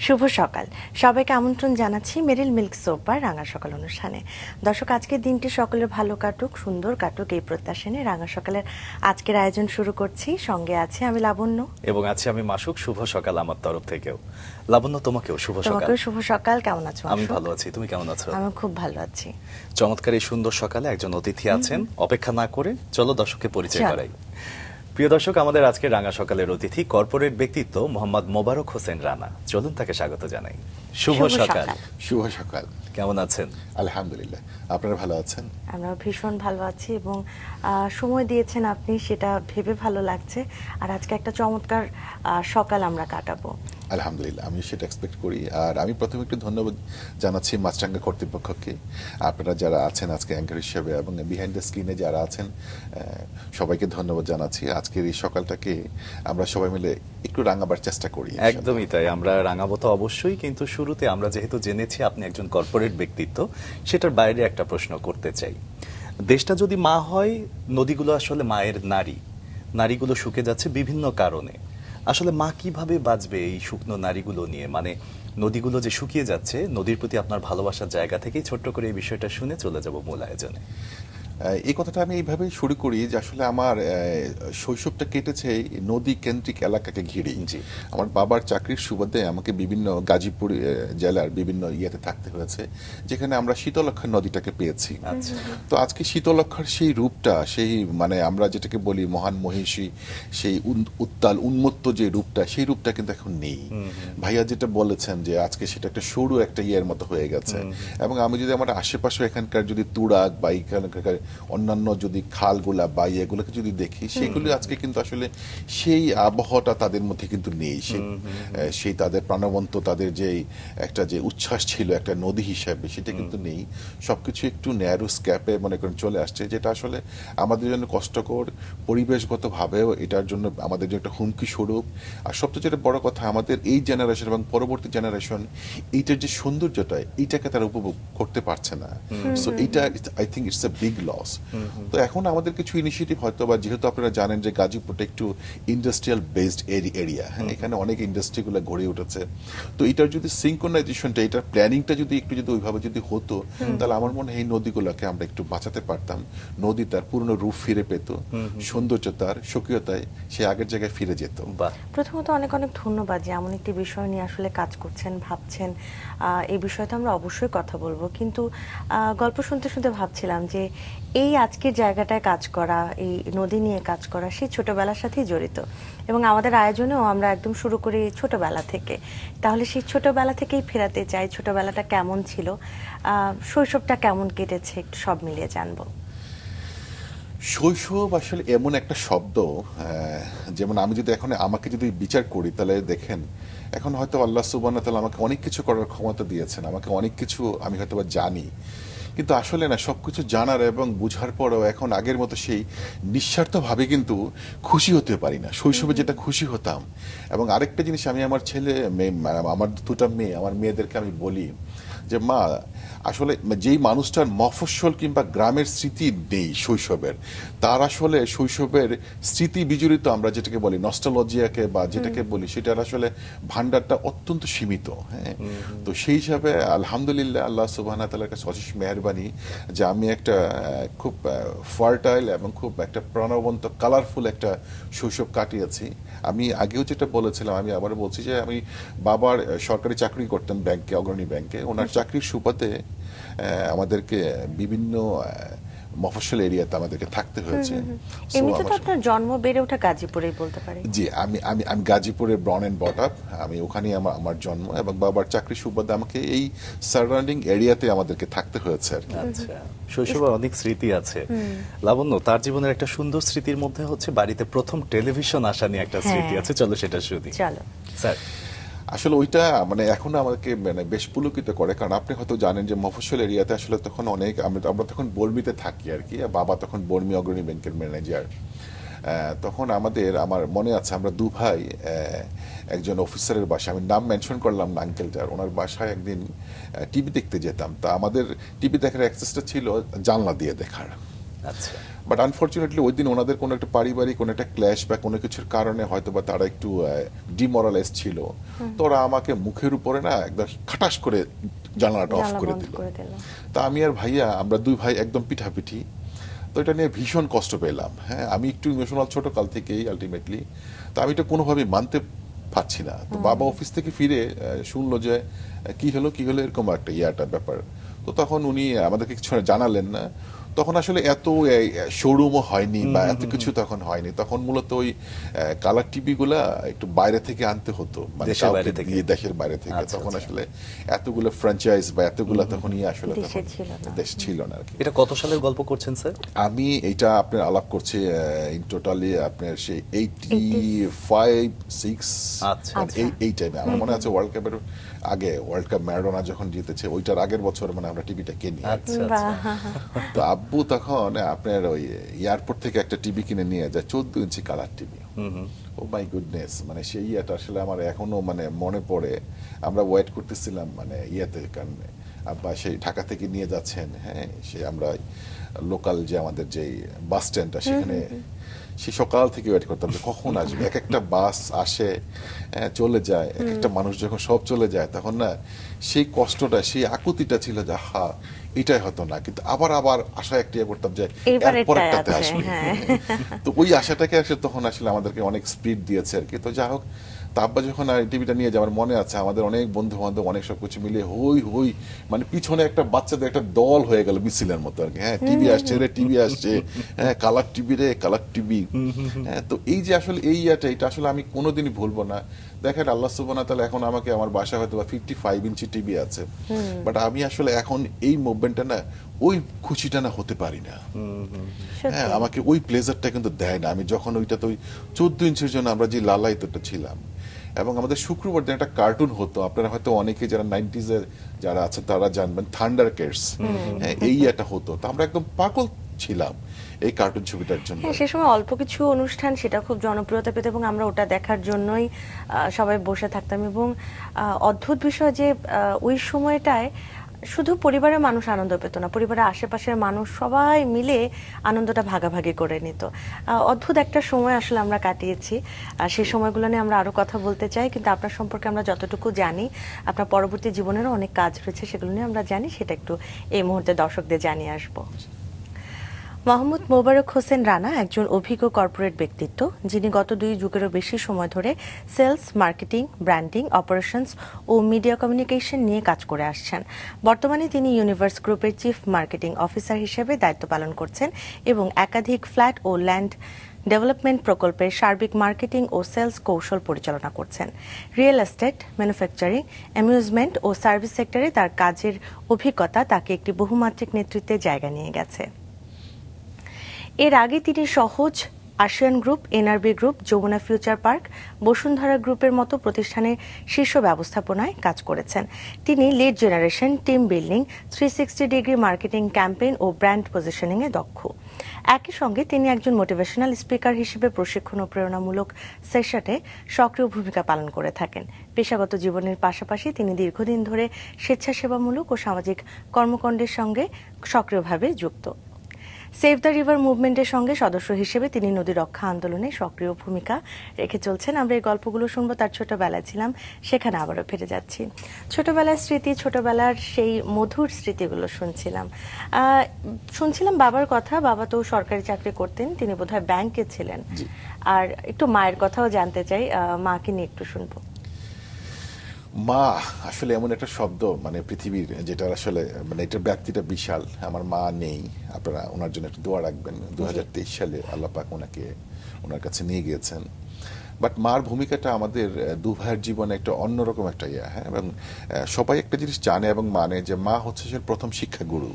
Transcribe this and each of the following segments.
শুভ সকাল সবাইকে আমন্ত্রণ জানাচ্ছি মেরিল মিল্ক সোপার রাঙা সকাল অনুষ্ঠানে। দর্শক, আজকের দিনটি সকলের ভালো কাটুক, সুন্দর কাটুক এই প্রত্যাশা নিয়ে রাঙা সকালের আজকের আয়োজন শুরু করছি। সঙ্গে আছে আমি লাবণ্য এবং আছি আমি মাসুক। শুভ সকাল আমার তরফ থেকেও। লাবণ্য, তোমাকেও শুভ সকাল। তোমাকেও শুভ সকাল। কেমন আছো? আমি ভালো আছি, তুমি কেমন আছো? আমি খুব ভালো আছি। চমৎকার এই সুন্দর সকালে একজন অতিথি আছেন, অপেক্ষা না করে চলো দর্শককে পরিচয় চলো। করাই। প্রিয় দর্শক, আমাদের আজকে রাঙা সকালের অতিথি কর্পোরেট ব্যক্তিত্ব মোহাম্মদ মোবারক হোসেন রানা। চলুন তাকে স্বাগত জানাই। শুভ সকাল। শুভ সকাল। কেমন আছেন? আলহামদুলিল্লাহ, আপনারা ভালো আছেন? আমরা ভীষণ ভালো আছি এবং সময় দিয়েছেন আপনি, সেটা ভেবে ভালো লাগছে। আর আজকে একটা চমৎকার সকাল আমরা কাটাবো। আলহামদুলিল্লাহ, আমি সেটা এক্সপেক্ট করি। আর আমি প্রথমে একটু ধন্যবাদ জানাচ্ছি মাছরাঙ্গা কর্তৃপক্ষকে, আপনারা যারা আছেন আজকে অ্যাঙ্কার হিসেবে এবং বিহাইন্ড দ্য স্ক্রিনে যারা আছেন সবাইকে ধন্যবাদ জানাচ্ছি। আজকের এই সকালটাকে আমরা সবাই মিলে একটু রাঙাবার চেষ্টা করি। একদমই তাই, আমরা রাঙাবো তো অবশ্যই, কিন্তু শুরুতে আমরা যেহেতু জেনেছি আপনি একজন কর্পোরেট ব্যক্তিত্ব, সেটার বাইরে একটা প্রশ্ন করতে চাই। দেশটা যদি মা হয়, নদীগুলো আসলে মায়ের নারীগুলো শুকে যাচ্ছে বিভিন্ন কারণে। আসলে মা কিভাবে বাঁচবে এই শুকনো নারীগুলো নিয়ে? মানে নদীগুলো যে শুকিয়ে যাচ্ছে, নদীর প্রতি আপনার ভালোবাসার জায়গা থেকেই ছোট্ট করে এই বিষয়টা শুনে চলে যাব মূল আয়োজনে। এই কথাটা আমি এইভাবেই শুরু করি যে আসলে আমার শৈশবটা কেটেছে নদী কেন্দ্রিক এলাকাকে ঘিরেই। আমার বাবার চাকরির সুবাদে আমাকে বিভিন্ন গাজীপুর জেলার বিভিন্ন ইয়েতে থাকতে হয়েছে, যেখানে আমরা শীতলক্ষা নদীটাকে পেয়েছি। তো আজকে শীতলক্ষার সেই রূপটা, সেই মানে আমরা যেটাকে বলি মহান মহিষী, সেই উত্তাল উন্মত্ত যে রূপটা, সেই রূপটা কিন্তু এখন নেই। ভাইয়া যেটা বলেছেন যে আজকে সেটা একটা সরু একটা ইয়ের মতো হয়ে গেছে। এবং আমি যদি আমার আশেপাশে এখানকার যদি তুরাগ বা এখানকার অন্যান্য যদি খালগুলা বা ইয়েগুলোকে যদি দেখি, সেগুলো আজকে কিন্তু আসলে সেই আবহাওয়াটা তাদের মধ্যে কিন্তু নেই। সেই তাদের প্রাণবন্ত, তাদের যে একটা যে উচ্ছ্বাস ছিল একটা নদী হিসাবে, সেটা কিন্তু নেই। সবকিছু একটু ন্যারো স্ক্যাপে মনে করেন চলে আসছে, যেটা আসলে আমাদের জন্য কষ্টকর, পরিবেশগতভাবেও এটার জন্য আমাদের জন্য একটা হুমকি স্বরূপ। আর সবচেয়ে যেটা বড় কথা, আমাদের এই জেনারেশন এবং পরবর্তী জেনারেশন এইটার যে সৌন্দর্যটা, এইটাকে তারা উপভোগ করতে পারছে না। সো এইটা I think it's a big loss. তো এখন আমাদের কিছু ইনিশিয়েটিভ হয়তো, বা যেহেতু আপনারা জানেন যে গাজীপুরটা একটু ইন্ডাস্ট্রিয়াল বেসড এরিয়া, হ্যাঁ, এখানে অনেক ইন্ডাস্ট্রিগুলো গড়ে উঠেছে। তো এটার যদি সিঙ্ক্রোনাইজেশনটা, এটার প্ল্যানিংটা যদি একটু যদি ওইভাবে যদি হতো, তাহলে আমার মনে হয় এই নদীগুলোকে আমরা একটু বাঁচাতে পারতাম। নদী তার পুরনো রূপ ফিরে পেত, সৌন্দর্যতার স্বকীয়তায় সে আগের জায়গায় ফিরে যেত। প্রথমত অনেক অনেক ধন্যবাদ যে এমন একটি বিষয় নিয়ে আসলে কাজ করছেন, ভাবছেন। এই বিষয়টা আমরা অবশ্যই কথা বলবো, কিন্তু গল্প শুনতে শুনতে ভাবছিলাম যে এই আজকের জায়গাটায় কাজ করা, এই নদী নিয়ে কাজ করা, সেই ছোটবেলার সাথেই জড়িত। এবং আমাদের আয়োজনেও আমরা একদম শুরু করি ছোটবেলা থেকে। তাহলে সেই ছোটবেলা থেকেই ফেরাতে চাই, ছোটবেলাটা কেমন ছিল, শৈশবটা কেমন কেটেছে, একটু সব মিলিয়ে জানবো। শৈশব আসলে এমন একটা শব্দ, যেমন আমি যদি এখন আমাকে যদি বিচার করি, তাহলে দেখেন এখন হয়তো আল্লাহ সুবহানাহু ওয়া তাআলা আমাকে অনেক কিছু করার ক্ষমতা দিয়েছেন, আমাকে অনেক কিছু আমি হয়তো বা জানি, কিন্তু আসলে না সবকিছু জানার এবং বুঝার পরেও এখন আগের মতো সেই নিঃস্বার্থভাবে কিন্তু খুশি হতে পারি না শৈশবে যেটা খুশি হতাম। এবং আরেকটা জিনিস, আমি আমার ছেলে মেয়ে, আমার দুটো মেয়ে, আমার মেয়েদেরকে আমি বলি যে মা, আসলে যেই মানুষটার মফস্বল কিংবা গ্রামের স্মৃতি নেই শৈশবের, তার আসলে শৈশবের স্মৃতি বিজড়িত আমরা যেটাকে বলি নস্টালজিয়াকে বা যেটাকে বলি, সেটার আসলে ভান্ডারটা অত্যন্ত সীমিত। হ্যাঁ, তো সেই হিসাবে আলহামদুলিল্লাহ আল্লাহ সুবহানাহু ওয়া তাআলার কাছে অশেষ মেহেরবানি যে আমি একটা খুব ফার্টাইল এবং খুব একটা প্রাণবন্ত কালারফুল একটা শৈশব কাটিয়েছি। আমি আগেও যেটা বলেছিলাম, আমি আবার বলছি যে আমি বাবার সরকারি চাকরি করতেন ব্যাংকে, অগ্রণী ব্যাংকে। ওনার চাকরির সুবাদে আমাদেরকে বিভিন্ন মফস্বল এরিয়াতে আমাদেরকে থাকতে হয়েছে। এমনিতে তো আপনার জন্ম বেড়ে ওঠা গাজীপুরেই বলতে পারি। জি, আমি আমি আমি গাজীপুরে ব্রন এন্ড বট আপ, আমি ওখানেই আমার জন্ম, এবং বাবার চাকরি সুবাদে আমাকে এই সারাউন্ডিং এরিয়াতে আমাদেরকে থাকতে হয়েছে আর কি। আচ্ছা, শৈশবে অনেক স্মৃতি আছে। লাবণ্য, তার জীবনের একটা সুন্দর স্মৃতির মধ্যে হচ্ছে বাড়িতে প্রথম টেলিভিশন আসা নিয়ে একটা স্মৃতি আছে, চলো সেটা শুনি। চলো স্যার। আসলে ওইটা মানে এখন আমাকে মানে বেশ পুলকিত করে, কারণ আপনি হয়তো জানেন যে মফস্বল এরিয়াতে আসলে তখন অনেক আমরা তখন বর্মিতে থাকি আর কি, বাবা তখন বর্মি অগ্রণী ব্যাংকের ম্যানেজার। তখন আমার মনে আছে আমরা দু ভাই একজন অফিসারের বাসায়, আমি নাম মেনশন করলাম না আঙ্কেলটার, ওনার বাসায় একদিন টিভি দেখতে যেতাম। তা আমাদের টিভি দেখার অ্যাক্সেসটা ছিল জানলা দিয়ে দেখার। আচ্ছা। বাট আনফর্চুনেটলি ওই দিন ওনাদের কোনো একটা পারিবারিক কোনো একটা ক্ল্যাশ বা কোনো কিছুর কারণে হয়তো বা তারা একটু ডিমোরালাইজ ছিল, তো ওরা আমাকে মুখের উপরে না একদম খাটাস করে জানালাটা অফ জানলা করে বন্ধ দিল। করে দিল। তা আমি আর ভাইয়া আমরা দুই ভাই একদম পিঠাপিঠি, তো এটা নিয়ে ভীষণ কষ্ট পেলাম। হ্যাঁ, আমি একটু ইমোশনাল ছোট কাল থেকেই আলটিমেটলি, তো আমি এটা কোনোভাবেই মানতে পারছি না। তো বাবা অফিস থেকে ফিরে শুনলো যে কি হলো এরকম একটা ব্যাপার। তো তখন উনি আমাদেরকে কিছু জানালেন না। তখন আসলে এত শোরুমও হয়নি বা এত কিছু তখন হয়নি। তখন মূলত ওই কালার টিভি গুলা একটু বাইরে থেকে আনতে হতো, মানে দেশের কাউকে বাইরে থেকে। দিয়ে দেশের বাইরে থেকে। আচ্ছা, তখন আচ্ছা। আসলে এতগুলো ফ্র্যাঞ্চাইজ বা এতগুলো তখন আসলে দেশে তখন ছিল না। দেশ ছিল না আর কি। এটা কত সালের গল্প করছেন স্যার? আমি এটা আপনার আলাপ করছি ইন টোটালি আপনার সেই 85-6 আচ্ছা, মানে এই টাইমে আমার মনে আছে ওয়ার্ল্ড কাপের আগে, ওয়ার্ল্ড কাপ ম্যারাডোনা যখন জিতেছে ওইটার আগের বছর মানে আমরা টিভিটা কিনি। আচ্ছা, বাহ, আচ্ছা। তো আব্বু তখন আপনার ওই এয়ারপোর্ট থেকে একটা টিভি কিনে নিয়ে যায়, 14 inch colour TV. Oh my goodness, মানে সেই ইয়েটা আসলে আমার এখনো মানে মনে পড়ে। আমরা ওয়েট করতেছিলাম মানে কারণ আব্বা সেই ঢাকা থেকে নিয়ে যাচ্ছেন। হ্যাঁ, সে আমরা লোকাল যে আমাদের যে বাস স্ট্যান্ডটা সেখানে সে সকাল থেকে ওয়েট করতাম যে কখন আসবে। এক একটা বাস আসে, চলে যায়, এক একটা মানুষ যখন সব চলে যায় তখন না সেই কষ্টটা, সেই আকুতিটা ছিল যে হা এটাই হতো না, কিন্তু আবার আশা একটা করতাম যে এবার এরপর এটাই একটাতে আছে, আসবে। হ্যাঁ। তো ওই আশাটাকে আসলে তখন আসলে আমাদেরকে অনেক স্পিড দিয়েছে আর কি। তো যা হোক, তা আব্বা যখন টিভিটা নিয়ে যাওয়ার মনে আছে আমাদের অনেক বন্ধু বান্ধব অনেক সবকিছু মিলে হই হই, মানে পিছনে একটা বাচ্চাদের একটা দল হয়ে গেল মিছিলের মতো আর কি। হ্যাঁ, টিভি আসছে রে, টিভি আসছে, হ্যাঁ কালার টিভি রে, কালার টিভি। হ্যাঁ, তো এই যে আসলে এই এটা আসলে আমি কোনোদিনই ভুলবো না। দেখেন আল্লাহ সুবহানাহু ওয়া তাআলা এখন আমাকে আমার বাসায় হয়তো 55 ইঞ্চি টিভি আছে, বাট আমি আসলে এখন এই মুভমেন্টটা না, ওই খুশিটা না হতে পারি না। হ্যাঁ, সত্যি। আমাকে ওই প্লেজারটা কিন্তু দেয় না। আমি যখন ওইটাতে ওই 14 ইঞ্চির জন্য আমরা যে লালায়িতটা ছিলাম, এবং আমাদের শুক্রবার দিন একটা কার্টুন হতো, আপনারা হয়তো অনেকে যারা 90s এর যারা আছেন তারা জানবেন, থান্ডার কেটস। হ্যাঁ, এই একটা হতো, তো আমরা একদম পাগল ছিলাম এই কার্টুন ছবিটার জন্য। হ্যাঁ, সে সময় অল্প কিছু অনুষ্ঠান সেটা খুব জনপ্রিয়তা পেত এবং আমরা ওটা দেখার জন্যই সবাই বসে থাকতাম। এবং অদ্ভুত বিষয় যে ওই সময়টায় শুধু পরিবারের মানুষ আনন্দ পেত না, পরিবারের আশেপাশের মানুষ সবাই মিলে আনন্দটা ভাগাভাগি করে নিত। অদ্ভুত একটা সময় আসলে আমরা কাটিয়েছি। সেই সময়গুলো নিয়ে আমরা আরো কথা বলতে চাই, কিন্তু আপনার সম্পর্কে আমরা যতটুকু জানি, আপনার পরবর্তী জীবনেরও অনেক কাজ রয়েছে, সেগুলো নিয়ে আমরা জানি, সেটা একটু এই মুহূর্তে দর্শকদের জানিয়ে আসবো। মোহাম্মদ মোবারক হোসেন রানা একজন অভিজ্ঞ কর্পোরেট ব্যক্তিত্ব, যিনি গত 2 যুগেরও বেশি সময় ধরে সেলস, মার্কেটিং, ব্র্যান্ডিং, অপারেশনস ও মিডিয়া কমিউনিকেশন নিয়ে কাজ করে আসছেন। বর্তমানে তিনি ইউনিভার্স গ্রুপের চিফ মার্কেটিং অফিসার হিসেবে দায়িত্ব পালন করছেন এবং একাধিক ফ্ল্যাট ও ল্যান্ড ডেভেলপমেন্ট প্রকল্পের সার্বিক মার্কেটিং ও সেলস কৌশল পরিচালনা করছেন। রিয়েল এস্টেট, ম্যানুফ্যাকচারিং, অ্যামিউজমেন্ট ও সার্ভিস সেক্টরে তার কাজের অভিজ্ঞতা তাকে একটি বহুমাত্রিক নেতৃত্বে জায়গা নিয়ে গেছে। এর আগে তিনি Shohoz, Ashiyan group, NRB group, Jamuna future park, Bashundhara গ্রুপের মতো প্রতিষ্ঠানের শীর্ষ ব্যবস্থাপনায় কাজ করেছেন। তিনি lead generation, team building, 360 degree marketing campaign ও ব্র্যান্ড পজিশনিংয়ে দক্ষ। একই সঙ্গে তিনি একজন মোটিভেশনাল স্পিকার হিসেবে প্রশিক্ষণ ও প্রেরণামূলক সেশনে সক্রিয় ভূমিকা পালন করে থাকেন। পেশাগত জীবনের পাশাপাশি তিনি দীর্ঘদিন ধরে স্বেচ্ছাসেবামূলক ও সামাজিক কর্মকাণ্ডের সঙ্গে সক্রিয়ভাবে যুক্ত। সেভ দ্য রিভার মুভমেন্টের সঙ্গে সদস্য হিসেবে তিনি নদী রক্ষা আন্দোলনে সক্রিয় ভূমিকা রেখে চলছেন। আমরা এই গল্পগুলো শুনবো, তার ছোটবেলায় ছিলাম সেখানে আবারও ফিরে যাচ্ছি। ছোটবেলার স্মৃতি, ছোটবেলার সেই মধুর স্মৃতিগুলো শুনছিলাম বাবার কথা। বাবা তো সরকারি চাকরি করতেন, তিনি বোধহয় ব্যাংকে ছিলেন। আর একটু মায়ের কথাও জানতে চাই, মাকে নিয়ে একটু শুনবো। মা আসলে এমন একটা শব্দ মানে পৃথিবীর, যেটা আসলে মানে এটার ব্যাপ্তিটা বিশাল। আমার মা নেই, আপনারা ওনার জন্য একটু দোয়া রাখবেন। 2023 সালে আল্লাহ পাক ওনাকে ওনার কাছে নিয়ে গিয়েছেন। বাট মার ভূমিকাটা আমাদের দু ভাইয়ের জীবনে একটা অন্যরকম একটা হ্যাঁ, এবং সবাই একটা জিনিস জানে এবং মানে যে মা হচ্ছে সে প্রথম শিক্ষাগুরু।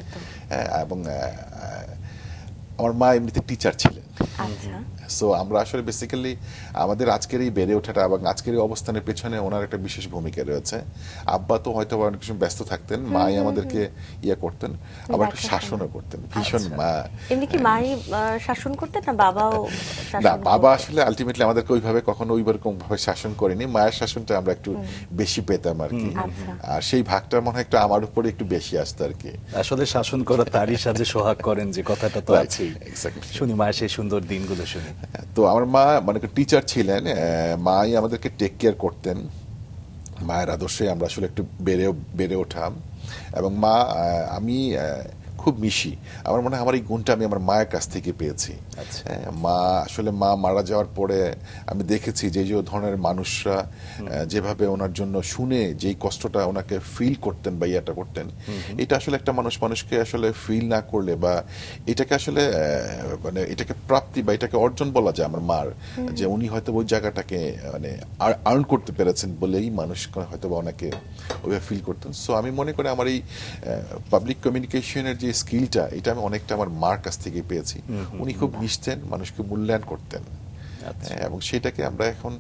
একদম। এবং আমার মা এমনিতে টিচার ছিলেন। আচ্ছা। সো আমরা আসলে বেসিক্যালি আমাদের আজকের এই বেড়ে ওঠাটা এবং আজকের এই অবস্থানের পেছনে ওনার একটা বিশেষ ভূমিকা রয়েছে। আব্বা তো হয়তো অনেক কিছু ব্যস্ত থাকতেন, মাই আমাদেরকে ইয়ে করতেন, আবার একটু দেখাশোনা। শাসনও করতেন ভীষণ। আচ্ছা। মা এমনি কি মাই শাসন করতেন না বাবাও শাসন না, বাবা করতেন? আসলে আলটিমেটলি আমাদেরকে ওইভাবে কখনো ওইরকম ভাবে শাসন করেনি, মায়ের শাসনটা আমরা একটু বেশি পেতাম আর কি। আচ্ছা। আর সেই ভাগটা মনে হয় একটু আমার উপরে একটু বেশি আসতো আর কি। আসলে শাসন করা তারই সাজে সোহাগ করেন যে কথাটা তো Right, আছেই। exactly. শুনি মায়ের সেই সুন্দর দিনগুলো শুনি। তো আমার মা মানে টিচার ছিলেন, মাই আমাদেরকে টেক কেয়ার করতেন। মায়ের আদর্শে আমরা আসলে একটু বেড়ে ওঠাম। এবং মা আমি খুব মিশি, আমার মনে হয় আমার এই গুণটা আমি আমার মায়ের কাছ থেকে পেয়েছি। আচ্ছা। মা আসলে মা মারা যাওয়ার পরে আমি দেখেছি যে যে ধরনের মানুষরা যেভাবে ওনার জন্য শুনে যেই কষ্টটা ওনাকে ফিল করতেন বা ইয়াটা করতেন, এটা আসলে একটা মানুষকে আসলে ফিল না করলে বা এটাকে আসলে মানে এটাকে প্রাপ্তি বা এটাকে অর্জন বলা যায় আমার মার, যে উনি হয়তো ওই জায়গাটাকে মানে আর্ন করতে পেরেছেন বলেই মানুষ হয়তো বা ওনাকে ওইভাবে ফিল করতেন। সো আমি মনে করি আমার এই পাবলিক কমিউনিকেশনের যে স্কিলটা, এটা আমি অনেকটা আমার মার কাছ থেকে পেয়েছি। উনি খুব মিশতেন, মানুষকে মূল্যায়ন করতেন। আচ্ছা। এবং সেটাকে আমরা এখন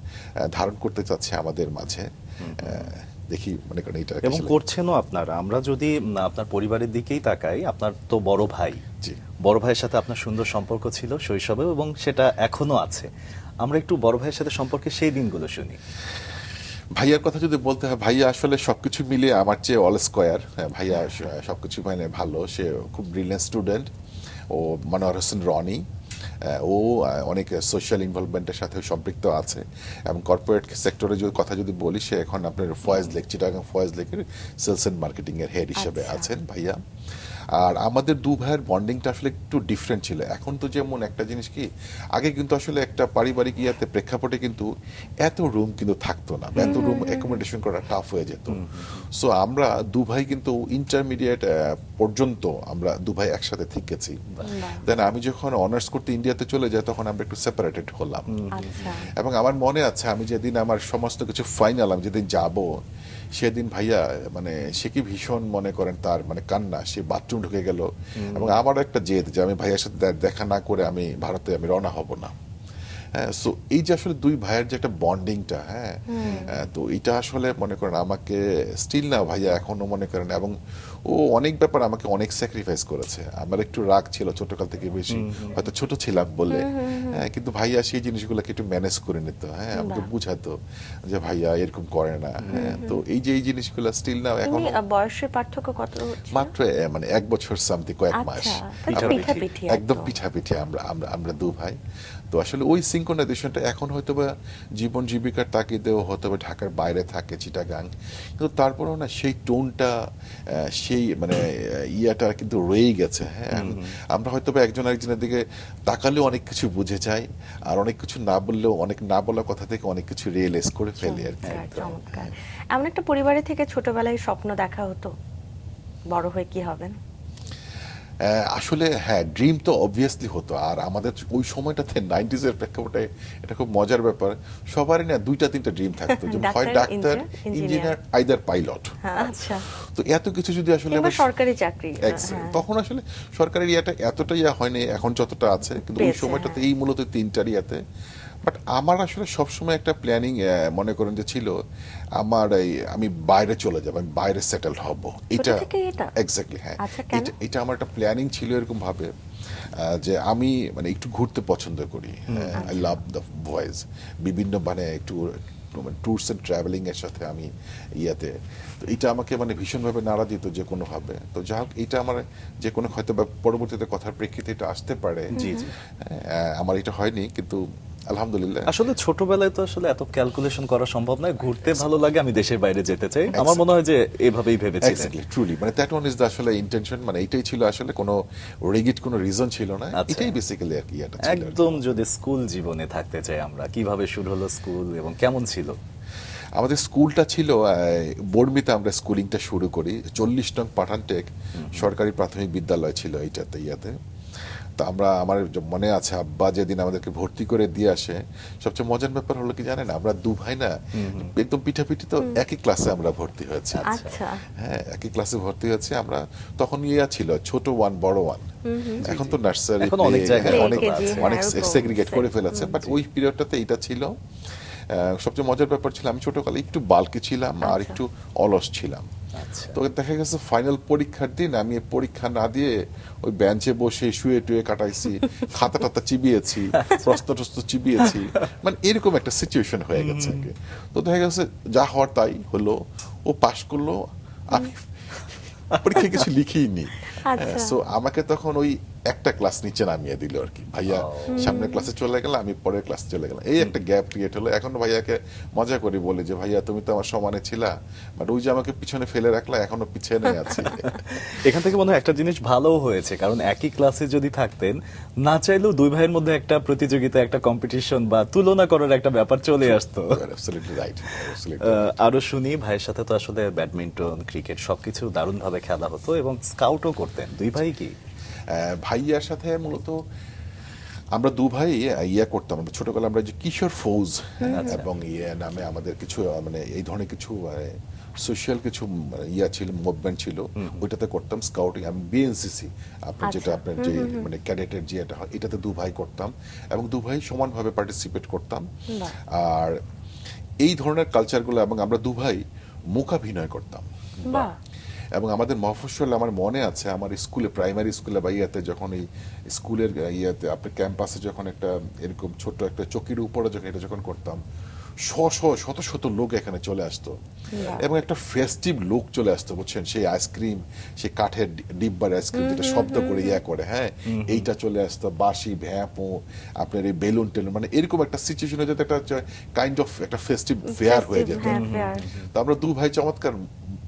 ধারণ করতে চাচ্ছি আমাদের মাঝে। দেখি মনে করেন এটা এবং আসলে- করছেনও আপনারা। আমরা যদি আপনার পরিবারের দিকেই তাকাই, আপনার তো বড় ভাই, জি। বড় ভাইয়ের সাথে আপনার সুন্দর সম্পর্ক ছিল শৈশবে এবং সেটা এখনো আছে। আমরা একটু বড় ভাইয়ের সাথে সম্পর্কে সেই দিনগুলো শুনি। ভাইয়ার কথা যদি বলতে হয়, ভাইয়া আসলে সবকিছু মিলিয়ে আমার চেয়ে অল স্কোয়ার। ভাইয়া সবকিছু মানে ভালো, সে খুব ব্রিলিয়েন্ট স্টুডেন্ট। ও মনোয়ার হোসেন রনি, ও অনেক সোশ্যাল ইনভলভমেন্টের সাথে সম্পৃক্ত আছে। এবং কর্পোরেট সেক্টরে যদি কথা যদি বলি, সে এখন আপনার ফয়েজ লেক, চিটাগাং ফয়েজ লেকের সেলস এন্ড মার্কেটিং এর হেড হিসেবে আচ্ছা। আছেন ভাইয়া। আর আমাদের দু ভাইয়ের বন্ডিংটা আসলে একটু ডিফারেন্ট ছিল। এখন তো যেমন একটা জিনিস কি, আগে কিন্তু আসলে একটা পারিবারিক ইয়াতে প্রেক্ষাপটে কিন্তু এত রুম কিন্তু থাকতো না, এত রুম অ্যাকোমোডেশন করা টাফ হয়ে যেত। সো আমরা দু ভাই কিন্তু ইন্টারমিডিয়েট পর্যন্ত আমরা দু ভাই একসাথে থেকেছি। দেন আমি যখন অনার্স করতে ইন্ডিয়াতে চলে যাই, তখন আমরা একটু সেপারেটেড হলাম। আচ্ছা। এবং আমার মনে আছে আমি যেদিন আমার সমস্ত কিছু ফাইনাল, আমি যেদিন যাব সেদিন ভাইয়া মানে সে কি ভীষণ মনে করেন তার মানে কান্না, সে বাথরুম ঢুকে গেল। এবং আমারও একটা জেদ যে আমি ভাইয়ার সাথে দেখা না করে আমি ভারতে আমি রওনা হব না। হ্যাঁ, সো এই যে আসলে দুই ভাইয়ের যে একটা বন্ডিংটা, হ্যাঁ, তো এটা আসলে মনে করেন আমাকে স্টিল না ভাইয়া এখনো মনে করেন, এবং ও অনেক ব্যাপার আমাকে অনেক স্যাক্রিফাইস করেছে। আমার একটু রাগ ছিল ছোটকাল থেকে বেশি, হয়তো ছোট ছিলাম বলে, হ্যাঁ, কিন্তু ভাইয়া সেই জিনিসগুলোকে একটু ম্যানেজ করে নিত। হ্যাঁ, আমাকে বুঝাতো যে ভাইয়া এরকম করে না। হ্যাঁ, তো এই যে এই জিনিসগুলো স্টিল না এখন এমনি বয়সের পার্থক্য কত ছিল? মাত্র মানে 1 বছর সামথিং, কয়েক মাস। আচ্ছা, তাহলে আমরা পিঠাপিঠি একদম একদম। পিঠাপিঠি আমরা দু ভাই। তো আসলে ওই সিঙ্ক্রোনাইজেশনটা এখন হয়তো বা জীবন জীবিকার তাগিদেও হয়তো বা ঢাকার বাইরে থাকে চিটাগাং, কিন্তু তারপরেও না সেই টোনটা, সেই মানে ইয়াটা কিন্তু রয়েই গেছে। হ্যাঁ, আমরা হয়তো বা একজন আরেকজনের দিকে তাকালেও অনেক কিছু বুঝে যাই, আর অনেক কিছু না বললেও অনেক না বলা কথা থেকে অনেক কিছু রিয়েলাইজ করে ফেলি আর কি। চমৎকার, চমৎকার। এমন একটা পরিবারে থেকে ছোটবেলায় স্বপ্ন দেখা হতো বড় হয়ে কি হবেন? আসলে হ্যাঁ, ড্রিম তো অবভিয়াসলি হতো। আর আমাদের ওই সময়টাতে 90s এর প্রেক্ষাপটে এটা খুব মজার ব্যাপার, সবারই না 2-3টা ড্রিম থাকতো, যে হয় doctor, doctor, engineer, engineer, either pilot. হ্যাঁ, আচ্ছা। তো এত কিছু যদি আসলে কিংবা আবার- সরকারি চাকরি। Exactly. তখন আসলে সরকারের ইয়াটা এতটা ইয়া হয়নি এখন যতটা আছে, কিন্তু ওই পেয়েছে, সময়টাতে হ্যাঁ। এই মূলত 3টার ইয়াতে। বাট আমার আসলে সবসময় একটা প্ল্যানিং মনে করেন যে ছিল, আমার আমি বাইরে চলে যাব, আমি বাইরে সেটেলড হব। এটা থেকেই এটা? এক্স্যাক্টলি, হ্যাঁ। আচ্ছা, কেন? এটা আমার একটা প্ল্যানিং ছিল এরকম ভাবে, যে আমি মানে একটু ঘুরতে পছন্দ করি। আই লাভ দ্য ভয়েস, বিভিন্ন মানে একটু ট্যুরস এন্ড ট্রাভেলিং এর সাথে আমি ইয়াতে। তো এটা আমাকে মানে ভীষণভাবে নাড়া দিত যে কোনো ভাবে। তো যাই হোক, এটা আমার যে কোনো হয়তো বা পরবর্তীতে কথার প্রেক্ষিতে এটা আসতে পারে। জি, জি। আমার এটা হয়নি, কিন্তু আলহামদুলিল্লাহ। আসলে ছোটবেলায় তো আসলে এত ক্যালকুলেশন করা সম্ভব নয়। ঘুরতে ভালো লাগে, আমি দেশের বাইরে যেতে চাই। আমার মনে হয় যে এভাবেই ভেবেছিলেন। এক্স্যাক্টলি, ট্রুলি, মানে দ্যাট ওয়ান ইজ দ্য আসলে ইন্টেনশন, মানে এটাই ছিল আসলে, কোনো রিগিড কোনো রিজন ছিল না। আচ্ছা। এটাই বেসিক্যালি আর কি এটা ছিল আর কি। একদম যদি স্কুল জীবনে থাকতে চাই আমরা, কিভাবে শুরু হলো স্কুল এবং কেমন ছিল? আমাদের স্কুলটা ছিল বর্মিতে, আমরা স্কুলিংটা শুরু করি। 40 নং পাঠানটেক সরকারি প্রাথমিক বিদ্যালয় ছিল এইটাতে ইয়াতে। তা আমার মনে আছে আব্বা যেদিন আমাদেরকে ভর্তি করে দিয়ে আসে, সবচেয়ে মজার ব্যাপার হলো কি জানেন, আমরা দু ভাই না একদম পিঠাপিঠি তো একই ক্লাসে আমরা ভর্তি হয়েছি। আচ্ছা। হ্যাঁ, একই ক্লাসে ভর্তি হয়েছি আমরা। তখন ইয়া ছিল ছোট ওয়ান বড় ওয়ান, এখন তো নার্সারি এখন অনেক জায়গায় অনেক KG, অনেক এরকম সেগ্রিগেট করে set। ফেলেছে, বাট ওই পিরিয়ডটাতে এটা ছিল। সবচেয়ে মজার ব্যাপার ছিল আমি ছোটকালে একটু বালকি ছিলাম আর আচ্ছা। একটু অলস ছিলাম। আচ্ছা। তো দেখা গেছে ফাইনাল পরীক্ষার দিন আমি পরীক্ষা না দিয়ে ওই বেঞ্চে বসে শুয়ে টুয়ে কাটাইছি, খাতা টাতা চিবিয়েছি, প্রশ্ন টস্ত চিবিয়েছি, মানে এরকম একটা সিচুয়েশন হয়ে গেছে। তো দেখা গেছে যা হওয়ার তাই হলো, ও পাশ করলো, আমি পরীক্ষায় কিছু লিখিনি। আচ্ছা। সো আমাকে তখন ওই একটা ক্লাস নিচে নামিয়ে দিল আর কি, ভাইয়া সামনের ক্লাসে চলে গেল, আমি পরের ক্লাসে চলে গেলাম। এই একটা গ্যাপ ক্রিয়েট হলো। এখন ভাইয়াকে মজা করে বলি যে ভাইয়া তুমি তো আমার সমানে ছিলা, বাট ওই যে আমাকে পিছনে ফেলে রাখলা, এখনো পিছনে আছি। এখান থেকে মনে হয় একটা জিনিস ভালোও হয়েছে, কারণ একই ক্লাসে যদি থাকতেন, না চাইলেও দুই ভাইয়ের মধ্যে একটা প্রতিযোগিতা, একটা কম্পিটিশন বা তুলনা করার একটা ব্যাপার চলে আসতো। Absolutely right, absolutely right. আরো শুনি, ভাইয়ের সাথে তো আসলে ব্যাডমিন্টন, ক্রিকেট সবকিছু দারুণভাবে খেলা হতো এবং স্কাউটও করতেন। দুই ভাই কি? ভাইয়ার সাথে মূলত আমরা দু ভাই ইয়া করতাম, আমরা ছোটবেলা আমরা যে কিশোর ফৌজ এবং ইয়ে নামে আমাদের কিছু মানে এই ধরনের কিছু সোশ্যাল কিছু ইয়া ছিল, মুভমেন্ট ছিল, ওইটাতে করতাম স্কাউটিং। আমি বিএনসিসি, আপনার যেটা আচ্ছা। আপনার যে মানে ক্যাডেটের যে এটা হয়, এটাতে দু ভাই করতাম এবং দু ভাই সমানভাবে পার্টিসিপেট করতাম। বাহ। আর এই ধরনের কালচারগুলো, এবং আমরা দু ভাই মূকাভিনয় করতাম। বাহ। এবং আমাদের মফস্বলে আমার মনে আছে, আমার স্কুলে প্রাইমারি স্কুলে বা ইয়াতে যখন এই স্কুলের ইয়াতে আপনার ক্যাম্পাসে যখন একটা এরকম ছোট্ট একটা চকির উপরে যখন এটা যখন করতাম, শত শত লোক এখানে চলে আসতো এবং একটা ফেস্টিভ লুক চলে আসতো, বুঝছেন? সেই আইসক্রিম, সেই কাঠের ডিব্বার আইসক্রিম যেটা শব্দ করে ইয়া করে, হ্যাঁ, এইটা চলে আসতো, বাঁশি ভ্যাপো, আপনার এই বেলুন টেলুন, মানে এরকম একটা সিচুয়েশন হয়ে যেত, একটা কাইন্ড অফ একটা ফেস্টিভ ফেয়ার হয়ে যেত। হ্যাঁ, fair। তো আমরা দু ভাই চমৎকার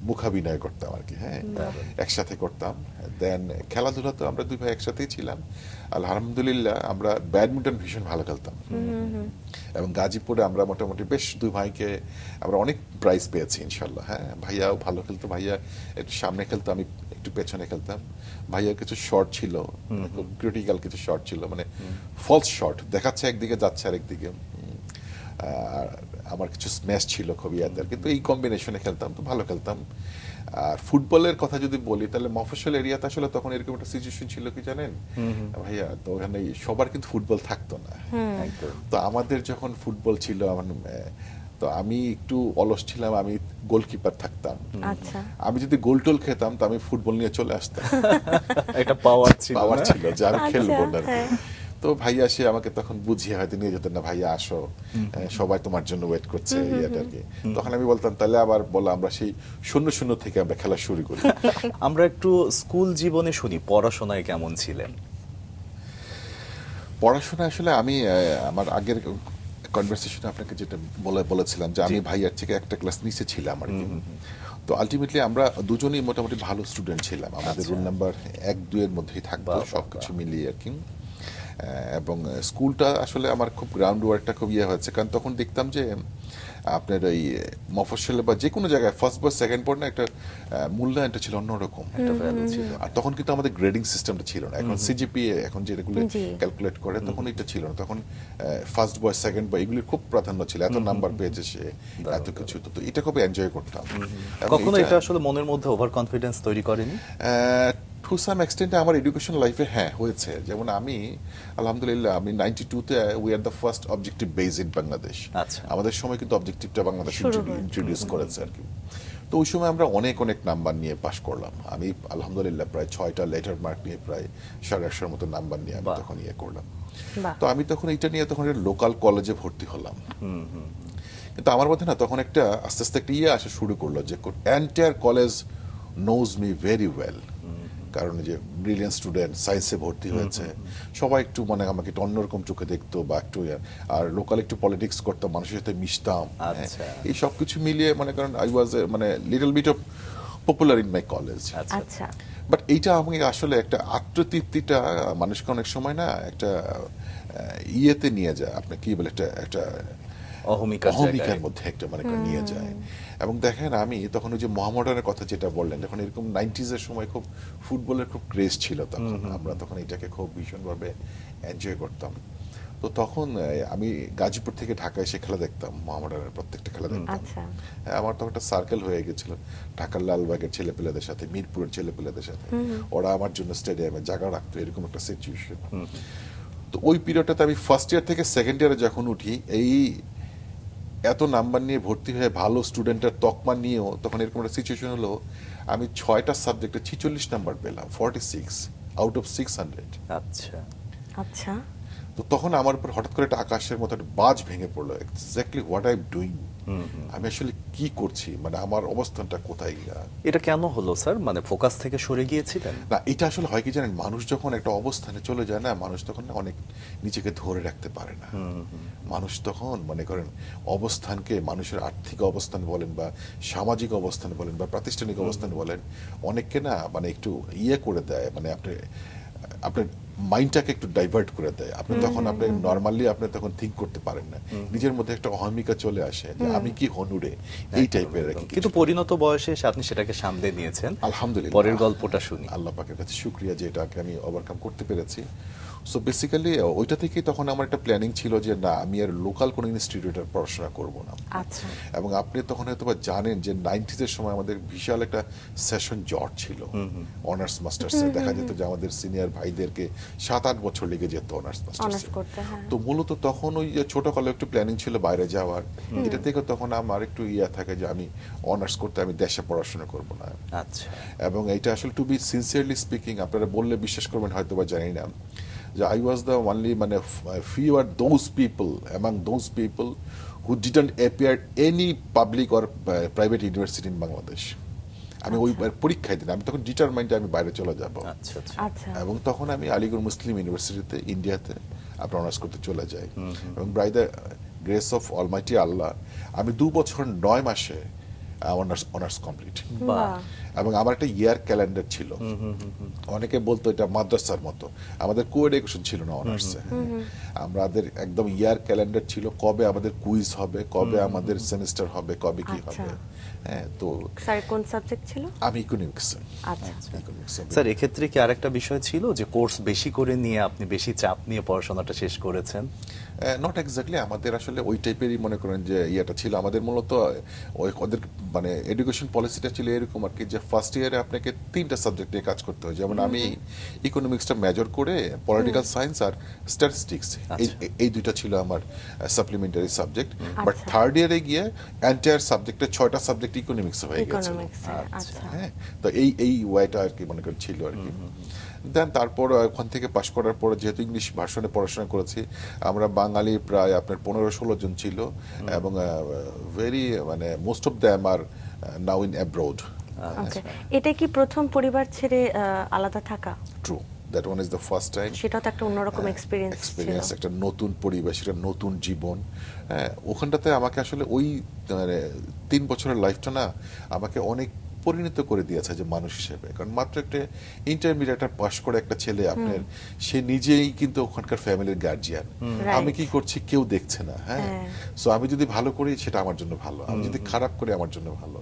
মুখাভিনয় করতাম আর কি, হ্যাঁ, একসাথে করতাম। দেন খেলাধুলা তো আমরা দুই ভাই একসাথেই ছিলাম। আলহামদুলিল্লাহ আমরা ব্যাডমিন্টন ভীষণ ভালো খেলতাম এবং গাজীপুরে আমরা মোটামুটি বেশ দুই ভাইকে আমরা অনেক প্রাইজ পেয়েছি ইনশাল্লাহ। হ্যাঁ, ভাইয়াও ভালো খেলতো, ভাইয়া একটু সামনে খেলতো, আমি একটু পেছনে খেলতাম। ভাইয়া কিছু শর্ট ছিল, ক্রিটিক্যাল কিছু শর্ট ছিল, মানে ফলস শর্ট, দেখাচ্ছে একদিকে যাচ্ছে আরেকদিকে। আর আমার কিছু স্ম্যাশ ছিল খুবই আদার, কিন্তু এই কম্বিনেশনে খেলতাম, তো ভালো খেলতাম। আর ফুটবলের কথা যদি বলি, তাহলে মফস্বল এরিয়াতে আসলে তখন এরকম একটা সিচুয়েশন ছিল কি জানেন ভাইয়া, তো ওখানে সবার কিন্তু ফুটবল থাকতো না। তো আমাদের যখন ফুটবল ছিল, আমার তো আমি একটু অলস ছিলাম, আমি গোলকিপার থাকতাম। আচ্ছা। আমি যদি গোল টোল খেতাম তো আমি ফুটবল নিয়ে চলে আসতাম। একটা পাওয়ার ছিল, পাওয়ার না? ছিল যে আমি আচ্ছা, খেলবো না আর কি। হ্যাঁ। তো ভাইয়া সে আমাকে তখন বুঝিয়ে হয়তো নিয়ে যেতেন, না ভাইয়া আসো, সবাই তোমার জন্য ওয়েট করছে, ইয়েটা আর কি। তখন আমি বলতাম তাহলে আবার বলো, আমরা সেই 0-0 থেকে আমরা খেলা শুরু করি। আমরা একটু স্কুল জীবনে শুনি, পড়াশোনায় কেমন ছিলেন? পড়াশোনা আসলে আমি আমার আগের কনভারসেশনে আপনাকে যেটা বলেছিলাম যে আমি ভাইয়ার থেকে একটা ক্লাস নিচে ছিলাম আর কি। তো আলটিমেটলি আমরা দুজনেই মোটামুটি ভালো স্টুডেন্ট ছিলাম, আমাদের রোল নাম্বার 1-2 এর মধ্যেই থাকতো সবকিছু মিলিয়ে আর কি। এবং স্কুলটা আসলে আমার খুব গ্রাউন্ড ওয়ার্কটা খুব ইয়ে হয়েছে, কারণ তখন দেখতাম যে আপনার ওই মফস্বলে বা যে কোনো জায়গায় ফার্স্ট বয় সেকেন্ড বয় না একটা মূল্যায়নটা ছিল অন্যরকম একটা ভ্যালু ছিল। আর তখন কিন্তু আমাদের গ্রেডিং সিস্টেমটা ছিল না, এখন সিজিপিএ এখন যেগুলো জি। ক্যালকুলেট করে, তখন এটা ছিল না। তখন ফার্স্ট বয় সেকেন্ড বয় এগুলির খুব প্রাধান্য ছিল, এত নাম্বার পেয়েছে সে, এত কিছু। তো এটা খুব এনজয় করতাম। এবং কখনো এটা আসলে মনের মধ্যে ওভার কনফিডেন্স তৈরি করেনি? টু সাম এক্সটেন্টে আমার এডুকেশন লাইফে হ্যাঁ হয়েছে। যেমন আমি আলহামদুলিল্লাহ আমি 92-তে we are the first objective base in Bangladesh. আচ্ছা। আমাদের সময় কিন্তু অবজেক্টিভটা বাংলাদেশ শুরু হয়েছে। ইন্ট্রোডিউস করেছে আর কি। তো ওই সময় আমরা অনেক অনেক নাম্বার নিয়ে পাশ করলাম। আমি আলহামদুলিল্লাহ প্রায় 6টা লেটার মার্ক নিয়ে প্রায় 150-100 মতো নাম্বার নিয়ে আমি বাহ। তখন ইয়ে করলাম। বাহ। তো আমি তখন এটা নিয়ে তখন লোকাল কলেজে ভর্তি হলাম। কিন্তু আমার মধ্যে না তখন একটা আস্তে আস্তে একটা ইয়ে আসা শুরু করলো যে entire college nose me very well, কারণ যে ব্রিলিয়ান্ট স্টুডেন্ট, সায়েন্সে ভর্তি হয়েছে, সবাই একটু মানে আমাকে একটু অন্যরকম চোখে দেখতো বা একটু আর লোকাল একটু পলিটিক্স করতাম, মানুষের সাথে মিশতাম। আচ্ছা। এই সব কিছু মিলিয়ে মনে করেন আই ওয়াজ মানে little bit of popular in my college. আচ্ছা। বাট এইটা আমি আসলে একটা আত্মতৃপ্তিটা মানুষকে অনেক সময় না একটা ইয়েতে নিয়ে যায়, আপনি কি বলে একটা একটা অহমিকার অহমিকার জায়গায়। মধ্যে একটা মনে করেন নিয়ে যায়। এবং দেখেন আমি তখন ওই যে মোহামেডানের কথা যেটা বললেন, যখন এরকম 90s-এর সময় খুব ফুটবলের খুব ক্রেজ ছিল তখন, আমরা তখন এটাকে খুব ভীষণভাবে এনজয় করতাম। তো তখন আমি গাজীপুর থেকে ঢাকায় এসে খেলা দেখতাম, মোহামেডানের প্রত্যেকটা খেলা দেখতাম। আচ্ছা। হ্যাঁ, আমার তখন একটা সার্কেল হয়ে গেছিল ঢাকার লালবাগের ছেলেপেলেদের সাথে, মিরপুরের ছেলেপেলেদের সাথে। ওরা আমার জন্য স্টেডিয়ামে জায়গা রাখতো, এরকম একটা সিচুয়েশন। তো ওই পিরিয়ডটাতে আমি ফার্স্ট ইয়ার থেকে সেকেন্ড ইয়ারে যখন উঠি, এই এত নাম্বার নিয়ে ভর্তি হয়ে ভালো স্টুডেন্টের তকমা নিয়েও তখন এরকম একটা সিচুয়েশন হলো, আমি 6টা সাবজেক্টে 46 নাম্বার পেলাম, 46 আউট অফ 600। আচ্ছা। আচ্ছা। তো তখন আমার উপর হঠাৎ করে একটা আকাশের মতো একটা বাজ ভেঙে পড়লো, exactly what I am doing, আমি আসলে কি করছি, মানে আমার অবস্থানটা কোথায়। এটা কেন হলো স্যার, মানে ফোকাস থেকে সরে গিয়েছিলেন? না, এটা আসলে হয় কি জানেন, মানুষ যখন একটা অবস্থানে চলে যায় না, মানুষ তখন না অনেক নিজেকে ধরে রাখতে পারে না। মানুষ তখন মনে করেন অবস্থানকে, মানুষের আর্থিক অবস্থান বলেন বা সামাজিক অবস্থান বলেন বা প্রাতিষ্ঠানিক অবস্থান বলেন, অনেককে না মানে একটু ইয়ে করে দেয়, মানে আপনার মাইন্ডটাকে একটু ডাইভার্ট করে দেয়। আপনি তখন আপনি নর্মালি আপনি তখন থিঙ্ক করতে পারেন না, নিজের মধ্যে একটা অহমিকা চলে আসে যে আমি কি হনুরে, এই টাইপের আর কি। কিন্তু পরিণত বয়সে এসে আপনি সেটাকে সামলে নিয়েছেন। আলহামদুলিল্লাহ। পরের গল্পটা শুনি। আল্লাহ পাকের কাছে শুকরিয়া যে এটাকে আমি ওভারকাম করতে পেরেছি। সো বেসিক্যালি ওইটা থেকেই তখন আমার একটা প্ল্যানিং ছিল যে না, আমি আর লোকাল কোনো ইনস্টিটিউটে পড়াশোনা করব না। আচ্ছা। এবং আপনি তখন হয়তো বা জানেন যে 90s-এর সময় আমাদের বিশাল একটা সেশন জট ছিল অনার্স মাস্টার্সে। দেখা যেত যে আমাদের সিনিয়র ভাইদেরকে 7-8 বছর লেগে যেত অনার্স অনার্স মাস্টার্সে। করতে, হ্যাঁ। তো মূলত তখন ওই যে ছোটকালে একটু প্ল্যানিং ছিল বাইরে যাওয়ার, এটা থেকে তখন আমার একটু ইয়া থাকে যে আমি অনার্স করতে, আমি দেশে পড়াশোনা করব না। আচ্ছা। এবং এটা আসলে টু বি সিনসিয়ারলি স্পিকিং, আপনারা বললে বিশ্বাস করবেন হয়তো বা, জানি না, যে আই ওয়াজ দ্য অনলি, মানে few are those people among those people who didn't appear any public or private university in Bangladesh. আমি ওই পরীক্ষায় দিন, আমি তখন ডিটারমাইন্ড আমি বাইরে চলে যাব। আচ্ছা। আচ্ছা। আচ্ছা। এবং তখন আমি আলিগড় মুসলিম ইউনিভার্সিটিতে ইন্ডিয়াতে আপনার অনার্স করতে চলে যাই। এবং by the grace of almighty Allah, আমি 2 বছর 9 মাসে অনার্স কমপ্লিট। বাহ। এবং আমার একটা ইয়ার ক্যালেন্ডার ছিল। অনেকে বলতো এটা মাদ্রাসার মতো, আমাদের কো এডুকেশন ছিল না অনার্সে। আমাদের একদম ইয়ার ক্যালেন্ডার ছিল, কবে আমাদের কুইজ হবে, কবে আমাদের সেমিস্টার হবে, কবে কি আচ্ছা। হবে। হ্যাঁ, তো স্যার কোন সাবজেক্ট ছিল? আমি ইকোনমিক্স। আচ্ছা। স্যার এক্ষেত্রে কি আরেকটা বিষয় ছিল যে কোর্স বেশি করে নিয়ে আপনি বেশি চাপ নিয়ে পড়াশোনাটা শেষ করেছেন? নট এক্স্যাক্টলি, আমাদের আসলে ওই টাইপেরই মনে করেন যে ইয়েটা ছিল আমাদের। মূলত ওদের মানে এডুকেশন পলিসিটা ছিল এরকম আর কি, যে ফার্স্ট ইয়ারে আপনাকে 3টা সাবজেক্ট নিয়ে কাজ করতে হয়। যেমন আমি ইকোনমিক্সটা মেজর করে পলিটিক্যাল সায়েন্স আর স্ট্যাটিস্টিক্স, এই দুইটা ছিল আমার সাপ্লিমেন্টারি সাবজেক্ট। বাট আচ্ছা। থার্ড ইয়ারে গিয়ে এন্টায়ার সাবজেক্টে 6টা সাবজেক্ট ইকোনমিক্স হয়ে গেছে। ইকোনমিক্স, আচ্ছা। হ্যাঁ, তো এই ওয়াইটা আর কি মনে করেন ছিল আর কি। দেন তারপর ওখান থেকে পাশ করার পরে যেহেতু ইংলিশ ভার্সনে পড়াশোনা করেছি, আমরা বাঙালি প্রায় আপনার 15-16 জন ছিল। এবং ভেরি মানে most of them are now in abroad. Okay, এটা কি প্রথম পরিবার ছেড়ে আলাদা থাকা? True, that one is the first time. সেটা তো একটা অন্যরকম এক্সপিরিয়েন্স ছিল। একটা নতুন পরিবেশ, একটা নতুন জীবন। হ্যাঁ, ওখানটাতে আমাকে আসলে ওই মানে 3 বছরের লাইফটা না আমাকে অনেক পরিণত করে দিয়েছে যে মানুষ হিসেবে। কারণ মাত্র একটা ইন্টারমিডিয়েট পাশ করে একটা ছেলে আপনার, সে নিজেই কিন্তু ওখানকার ফ্যামিলির গার্জিয়ান। আমি কি করছি কেউ দেখছে না। হ্যাঁ, সো আমি যদি ভালো করি সেটা আমার জন্য ভালো, আমি যদি খারাপ করি আমার জন্য ভালো।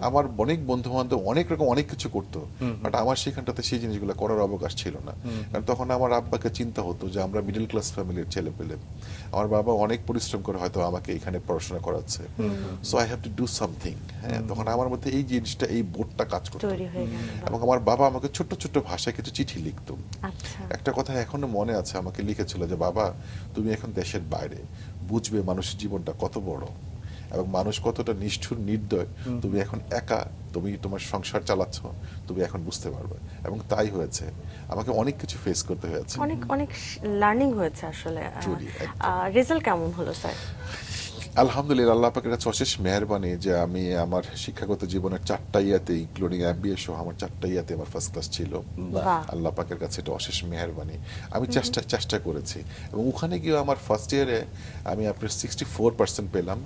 আমার অনেক বন্ধু বান্ধব অনেক রকম অনেক কিছু করতো, বাট আমার সেখানটাতে সেই জিনিসগুলো করার অবকাশ ছিল না। কারণ তখন আমার আব্বাকে চিন্তা হতো যে আমরা মিডল ক্লাস ফ্যামিলির ছেলে পেলে, আমার বাবা অনেক পরিশ্রম করে হয়তো আমাকে এখানে পড়াশোনা করাচ্ছে, so I have to do something. হ্যাঁ, তখন আমার মধ্যে এই জিনিসটা, এই বোর্ডটা কাজ করতো। এবং আমার বাবা আমাকে ছোট্ট ছোট্ট ভাষায় কিছু চিঠি লিখতো। আচ্ছা। একটা কথা এখনো মনে আছে, আমাকে লিখেছিল যে বাবা, তুমি এখন দেশের বাইরে, বুঝবে মানুষের জীবনটা কত বড় এবং মানুষ কতটা নিষ্ঠুর নির্দয়। তুমি এখন একা, তুমি তোমার সংসার চালাচ্ছ, তুমি এখন বুঝতে পারবে। এবং তাই হয়েছে, আমাকে অনেক কিছু ফেস করতে হয়েছে, অনেক অনেক লার্নিং হয়েছে আসলে। Truly, রেজাল্ট কেমন হলো স্যার? আলহামদুলিল্লাহ, আল্লাহ পাকের কাছে অশেষ মেহেরবানি যে আমি আমার শিক্ষাগত জীবনের 4টা ইয়াতে, ইনক্লুডিং এমবিএ সহ আমার 4টা ইয়াতে আমার ফার্স্ট ক্লাস ছিল। বাহ। আল্লাহ পাকের কাছে এটা অশেষ মেহেরবানি। আমি চেষ্টা করেছি এবং ওখানে গিয়ে আমার ফার্স্ট ইয়ারে আমি আপনার 64% পেলাম।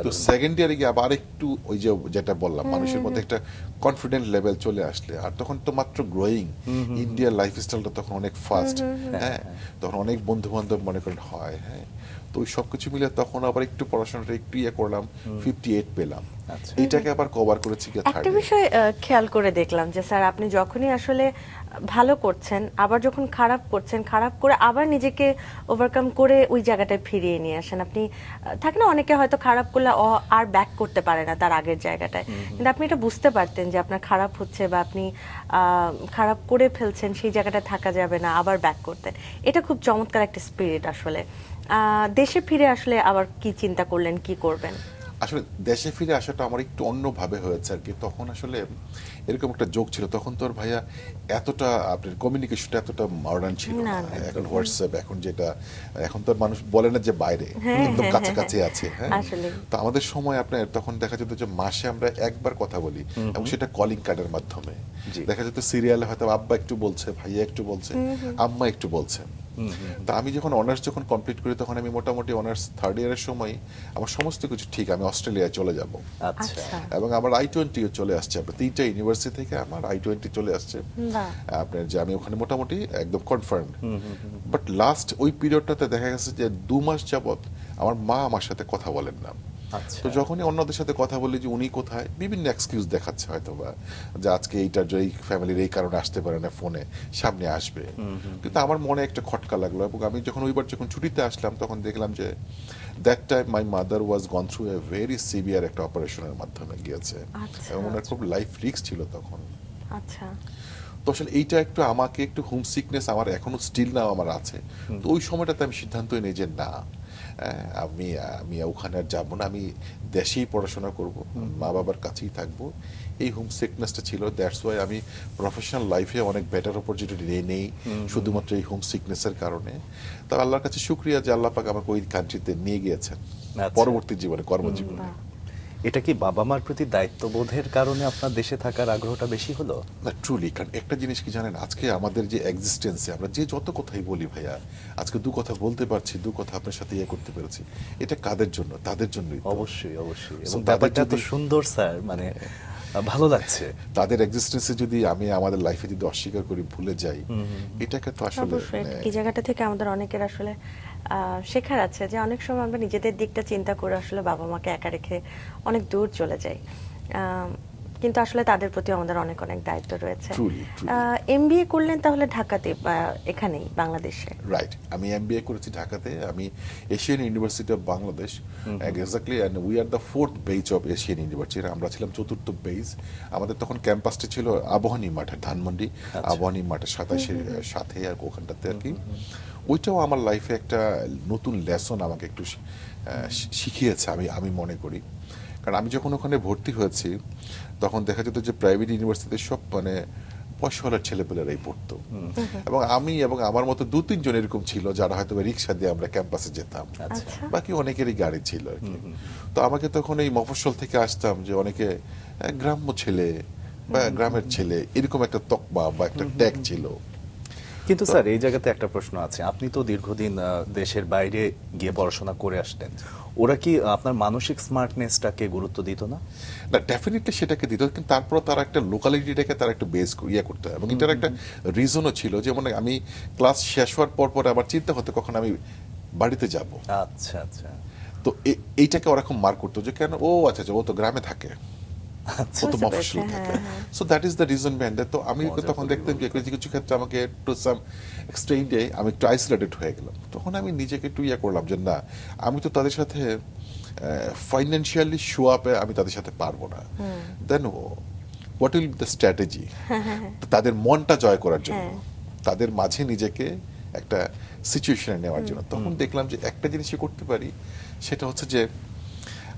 তো সেকেন্ড ইয়ারে গিয়ে আবার একটু ওই যে যেটা বললাম, মানুষের মধ্যে একটা কনফিডেন্ট লেভেল চলে আসলে, আর তখন তো মাত্র গ্রোয়িং, ইন্ডিয়ার লাইফস্টাইলটা তখন অনেক ফাস্ট। হ্যাঁ, তখন অনেক বন্ধু বান্ধব মনে করেন হয়। হ্যাঁ, তো ওই সবকিছু মিলে তখন আবার একটু পড়াশোনাটা একটু করলাম, 58 পেলাম। আচ্ছা। এইটাকে আবার কভার করেছি কি একটা থার্ড। বিষয় খেয়াল করে দেখলাম যে স্যার আপনি যখনই আসলে ভালো করছেন, আবার যখন খারাপ করছেন, খারাপ করে আবার নিজেকে ওভারকাম করে ওই জায়গাটায় ফিরিয়ে নিয়ে আসেন। আপনি থাকে না অনেকে হয়তো খারাপ করলে আর ব্যাক করতে পারে না তার আগের জায়গাটায়, কিন্তু আপনি এটা বুঝতে পারতেন যে আপনার খারাপ হচ্ছে বা আপনি খারাপ করে ফেলছেন, সেই জায়গাটায় থাকা যাবে না, আবার ব্যাক করতেন। এটা খুব চমৎকার একটা স্পিরিট আসলে। দেশে ফিরে আসলে আবার কি চিন্তা করলেন, কি করবেন? আসলে দেশে ফিরে আসাটা আমার একটু অন্যভাবে হয়েছে আর কি। তখন আসলে এরকম একটা যোগ ছিল, তখন তো আর ভাইয়া এতটা আপনার কমিউনিকেশনটা এতটা মডার্ন ছিল না, না। না, এখন হোয়াটসঅ্যাপ, এখন যেটা, এখন তো আর মানুষ বলে না যে বাইরে, একদম কাছাকাছি আছে। হ্যাঁ, আসলে। তো আমাদের সময় আপনার তখন দেখা যেত যে মাসে আমরা একবার কথা বলি, এবং সেটা কলিং কার্ডের মাধ্যমে। জি। দেখা যেত সিরিয়ালে হয়তো আব্বা একটু বলছে, ভাইয়া একটু বলছে, আম্মা একটু বলছে। তা আমি যখন অনার্স কমপ্লিট করি, তখন আমি মোটামুটি অনার্স থার্ড ইয়ারের সময় আমার সমস্ত কিছু ঠিক, আমি অস্ট্রেলিয়ায় চলে যাব। আচ্ছা। আচ্ছা। এবং আমার I-20 চলে আসছে, আপনার 3টা ইউনিভার্সিটি থেকে আমার I-20 চলে আসছে। বাহ। আপনার যে আমি ওখানে মোটামুটি একদম কনফার্ম। বাট লাস্ট ওই পিরিয়ডটাতে দেখা গেছে যে 2 মাস যাবত আমার মা আমার সাথে কথা বলেন না। আচ্ছা। তো যখনই অন্যদের সাথে কথা বলি যে উনি কোথায়, বিভিন্ন এক্সকিউজ দেখাচ্ছে হয়তো বা, যে আজকে এইটার যে এই ফ্যামিলির এই কারণে আসতে পারে না, ফোনে সামনে আসবে। কিন্তু আমার মনে একটা খটকা লাগলো, এবং আমি যখন ছুটিতে আসলাম, তখন দেখলাম যে that time my mother was gone through a very severe একটা অপারেশনের মাধ্যমে গিয়েছে, আচ্ছা। এবং ওনার খুব লাইফ রিস্ক ছিল তখন। আচ্ছা। তো আসলে এইটা একটু আমাকে একটু হোম সিকনেস আমার এখনো স্টিল নাও আমার আছে। তো ওই সময়টাতে আমি সিদ্ধান্তই নেই যে না, আমি আমি ওখানে আর যাবো না, আমি দেশেই পড়াশোনা করব, মা বাবার কাছেই থাকবো। এই হোম সিকনেসটা ছিল, দ্যাটস ওয়াই আমি প্রফেশনাল লাইফে অনেক বেটার অপরচুনিটি নেই শুধুমাত্র এই হোম সিকনেসের কারণে। তো আল্লাহর কাছে শুক্রিয়া যে আল্লাহ পাক আমাকে ওই কান্ট্রিতে নিয়ে গিয়েছেন আচ্ছা। পরবর্তী জীবনে, কর্মজীবনে। বাহ। এটা কি বাবা মার প্রতি দায়িত্ববোধের কারণে আপনার দেশে থাকার আগ্রহটা বেশি হলো? না, ট্রুলি, কারণ একটা জিনিস কি জানেন, আজকে আমাদের যে এক্সিস্টেন্সে আমরা যে যত কথাই বলি ভাইয়া, আজকে দু কথা বলতে পারছি, দু কথা আপনার সাথে করতে পেরেছি, এটা কাদের জন্য? তাদের জন্যই তো। অবশ্যই, অবশ্যই। So এবং তাদের ব্যাপারটা তো যদি- সুন্দর স্যার, মানে ভালো লাগছে। তাদের এক্সিস্টেন্সে যদি আমি আমাদের লাইফে যদি অস্বীকার করি, ভুলে যাই, এটাকে তো আসলে অবশ্যই এই জায়গাটা থেকে আমাদের অনেকের আসলে শেখার আছে যে অনেক সময় আমরা নিজেদের দিকটা চিন্তা করে আসলে বাবা মাকে একা রেখে অনেক দূর চলে যাই, কিন্তু আসলে তাদের প্রতি আমাদের অনেক অনেক দায়িত্ব রয়েছে। Truly, truly. এমবিএ করলেন তাহলে ঢাকাতে, এখানেই বাংলাদেশে? রাইট, আমি এমবিএ করেছি ঢাকাতে, আমি Asian University of Bangladesh, exactly, and we are the 4th batch of Asian University. আমরা ছিলাম 4th বেজ। আমাদের তখন ক্যাম্পাসটি ছিল আবাহনী মাঠে, ধানমন্ডি আবাহনী মাঠের 27-এর সাথে আর ওখানটাতে আর কি। ওইটাও আমার লাইফে একটা নতুন লেসন আমাকে একটু শিখিয়েছে, আমি মনে করি। কারণ আমি যখন ওখানে ভর্তি হয়েছি, তখন দেখা যেত যে প্রাইভেট ইউনিভার্সিটিতে সব মানে পয়সাওয়ালার ছেলেপেলেরাই পড়তো, এবং আমি এবং আমার মতো 2-3 জন এরকম ছিল যারা হয়তো রিক্সা দিয়ে আমরা ক্যাম্পাসে যেতাম, আচ্ছা। বাকি অনেকেরই গাড়ি ছিল আর কি। তো আমাকে তখন এই মফস্বল থেকে আসতাম, যে অনেকে গ্রাম্য ছেলে বা গ্রামের ছেলে, এরকম একটা তকমা বা একটা ট্যাগ ছিল। কিন্তু স্যার, এই জায়গাতে একটা প্রশ্ন আছে। আপনি তো দীর্ঘদিন দেশের বাইরে গিয়ে পড়াশোনা করে আসলেন, ওরা কি আপনার মানসিক স্মার্টনেসটাকে গুরুত্ব দিত না? না, ডেফিনেটলি সেটাকে দিত, কিন্তু তারপর তারা একটা লোকালিটিটাকে তারা একটা বেস করতে হয়, এবং এটার একটা রিজনও ছিল, যে মানে আমি ক্লাস শেষ হওয়ার পর আমার চিন্তা হতো কখন আমি বাড়িতে যাব। আচ্ছা, আচ্ছা, তো এইটাকে ওরা খুব মার্ক করতো, যে কেন, ও আচ্ছা ও তো গ্রামে থাকে, ও তো বুঝতে মফস্বল পেরেছি, থাকে। হ্যাঁ, so that is the reason behind that. তো আমি মজার তখন দেখতাম যে কিছু কিছু ক্ষেত্রে আমাকে টু সাম এক্সটেন্ডে আমি একটু আইসোলেটেড হয়ে গেলাম। তখন আমি নিজেকে একটু করলাম যে না, আমি তো তাদের সাথে ফাইন্যান্সিয়ালি শো আপে আমি তাদের সাথে পারবো না। Then what will be the strategy তাদের মনটা জয় করার জন্য, তাদের মাঝে নিজেকে একটা সিচুয়েশনে নেওয়ার জন্য। তখন দেখলাম যে একটা জিনিসই করতে পারি, সেটা হচ্ছে যে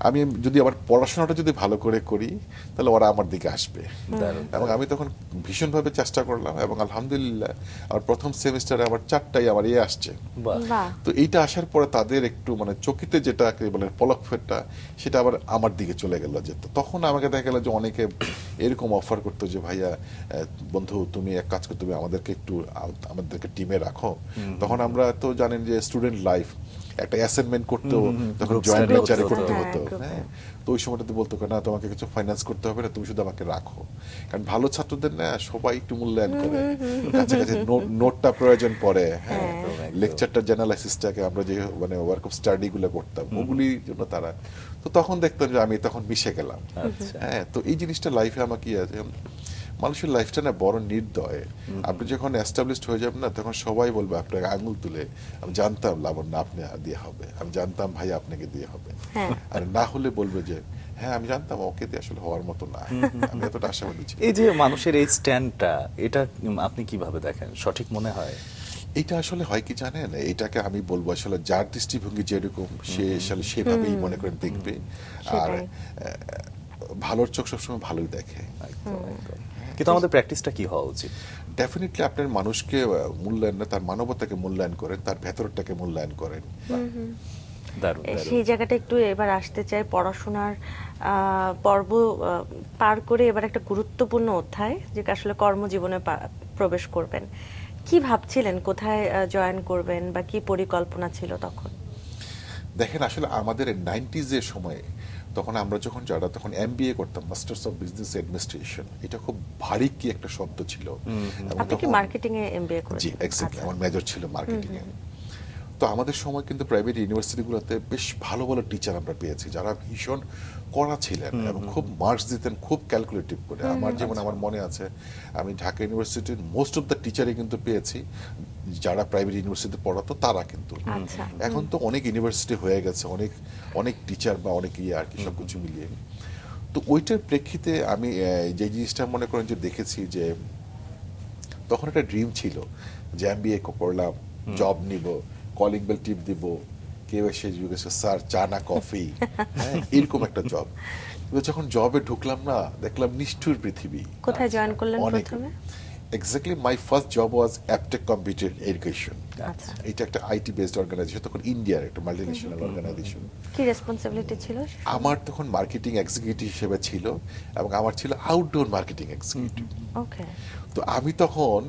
আমি যদি আমার পড়াশোনাটা যদি ভালো করে করি, তাহলে ওরা আমার দিকে আসবে। দারুণ। এবং আমি তখন ভীষণভাবে চেষ্টা করলাম, এবং আলহামদুলিল্লাহ আমার প্রথম সেমিস্টারে আমার 4টাই আমার আসছে। বাহ। বাহ। তো এইটা আসার পরে তাদের একটু মানে চকিতে যেটা বলে পলক ফেরটা, সেটা আবার আমার দিকে চলে গেল। যে তখন আমাকে দেখা গেল যে অনেকে এরকম অফার করতো যে ভাইয়া, বন্ধু তুমি এক কাজ করো, তুমি আমাদেরকে টিমে রাখো। তখন আমরা তো জানেন যে স্টুডেন্ট লাইফ, একটা অ্যাসাইনমেন্ট করতে তখন Group জয়েন্ট study লেকচারে হতো। করতে হ্যাঁ, হতো, group-এ। হ্যাঁ। তো ওই সময়টাতে বলতো না তোমাকে কিছু ফাইন্যান্স করতে হবে না, তুমি শুধু আমাকে রাখো। কারণ ভালো ছাত্রদের না সবাই একটু মূল্যায়ন করে, কাছাকাছি নোটটা প্রয়োজন পড়ে, হ্যাঁ, একদম, একদম। লেকচারটা জার্নালাইসিসটাকে আমরা যে মানে ওয়ার্ক অফ স্টাডি গুলো করতাম ওগুলির জন্য তারা, তো তখন দেখতাম যে আমি তখন মিশে গেলাম। আচ্ছা। হ্যাঁ, তো এই জিনিসটা লাইফে আমাকে কি আছে, মানুষের লাইফটা না বড় নির্দয়। আপনি যখন এস্টাবলিশড হয়ে যাবেন না, তখন সবাই বলবে আপনাকে আঙুল তুলে, আমি জানতাম লাবণ্য আপনি দিয়ে হবে, আমি জানতাম ভাই আপনাকে দিয়ে হবে, হ্যাঁ। আর না হলে বলবে যে হ্যাঁ আমি জানতাম ওকে দিয়ে আসলে হওয়ার মতো না, আমি এতটা আশাবাদী ছিলাম। এই যে মানুষের এই স্ট্যান্ডটা, এটা আপনি কিভাবে দেখেন, সঠিক মনে হয়? এটা আসলে হয় কি জানেন, এটাকে আমি বলবো আসলে যার দৃষ্টিভঙ্গি যেরকম সে আসলে সেভাবেই মনে করেন দেখবে। আর সেটাই। ভালোর চোখ সবসময় ভালোই দেখে। একদম, একদম। কিন্তু আমাদের প্র্যাকটিসটা কি হওয়া উচিত? ডেফিনেটলি আপনার মানুষকে মূল্যায়ন না, তার মানবতাকে মূল্যায়ন করেন, তার ভেতরটাকে মূল্যায়ন করেন। দারুণ, দারুণ। সেই জায়গাটা একটু এবার আসতে চাই, পড়াশোনার পর্ব পার করে এবার একটা গুরুত্বপূর্ণ অধ্যায়, যে আসলে কর্মজীবনে প্রবেশ করবেন। কি ভাবছিলেন, কোথায় জয়েন করবেন বা কি পরিকল্পনা ছিল তখন? দেখেন আসলে আমাদের 90s এর সময়ে, তখন আমরা যখন যারা তখন MBA করতাম, মাস্টার্স অফ বিজনেস অ্যাডমিনিস্ট্রেশন, এটা খুব ভারী কি একটা শব্দ ছিল। এবং আপনি কি তখন- মার্কেটিং এ এমবিএ জি করেছেন? এক্স্যাক্টলি, আচ্ছা। আমার মেজর ছিল মার্কেটিং এ। তো আমাদের সময় কিন্তু প্রাইভেট ইউনিভার্সিটিগুলোতে বেশ ভালো ভালো টিচার আমরা পেয়েছি, যারা ভীষণ কড়া ছিলেন এবং খুব মার্কস দিতেন খুব ক্যালকুলেটিভ করে। আমার যেমন আমার মনে আছে, আমি ঢাকা ইউনিভার্সিটির মোস্ট অফ দ্য টিচারই কিন্তু পেয়েছি যারা প্রাইভেট ইউনিভার্সিটিতে পড়াতো তারা কিন্তু। আচ্ছা। এখন তো অনেক ইউনিভার্সিটি হয়ে গেছে, অনেক অনেক টিচার বা অনেক ইয়ে আর কি সবকিছু মিলিয়ে। তো ওইটার প্রেক্ষিতে আমি যে জিনিসটা মনে করেন যে দেখেছি যে তখন একটা ড্রিম ছিল যে MBA করলাম, জব নিব, কলিং বেল টিপ দিব, কেউ এসে জিজ্ঞেস স্যার চা না কফি, হ্যাঁ এরকম একটা জব। কিন্তু যখন জবে ঢুকলাম না, দেখলাম নিষ্ঠুর পৃথিবী। কোথায় জয়েন করলেন অনেক প্রথমে? Exactly my first job was Aptech computer education. আচ্ছা। এটা একটা আইটি বেসড অর্গানাইজেশন, তখন ইন্ডিয়ার একটা মাল্টিন্যাশনাল অর্গানাইজেশন। কি রেসপন্সিবিলিটি ছিল? আমার তখন মার্কেটিং এক্সিকিউটিভ হিসেবে ছিল এবং আমার ছিল আউটডোর মার্কেটিং এক্সিকিউটিভ। ওকে। তো আমি তখন,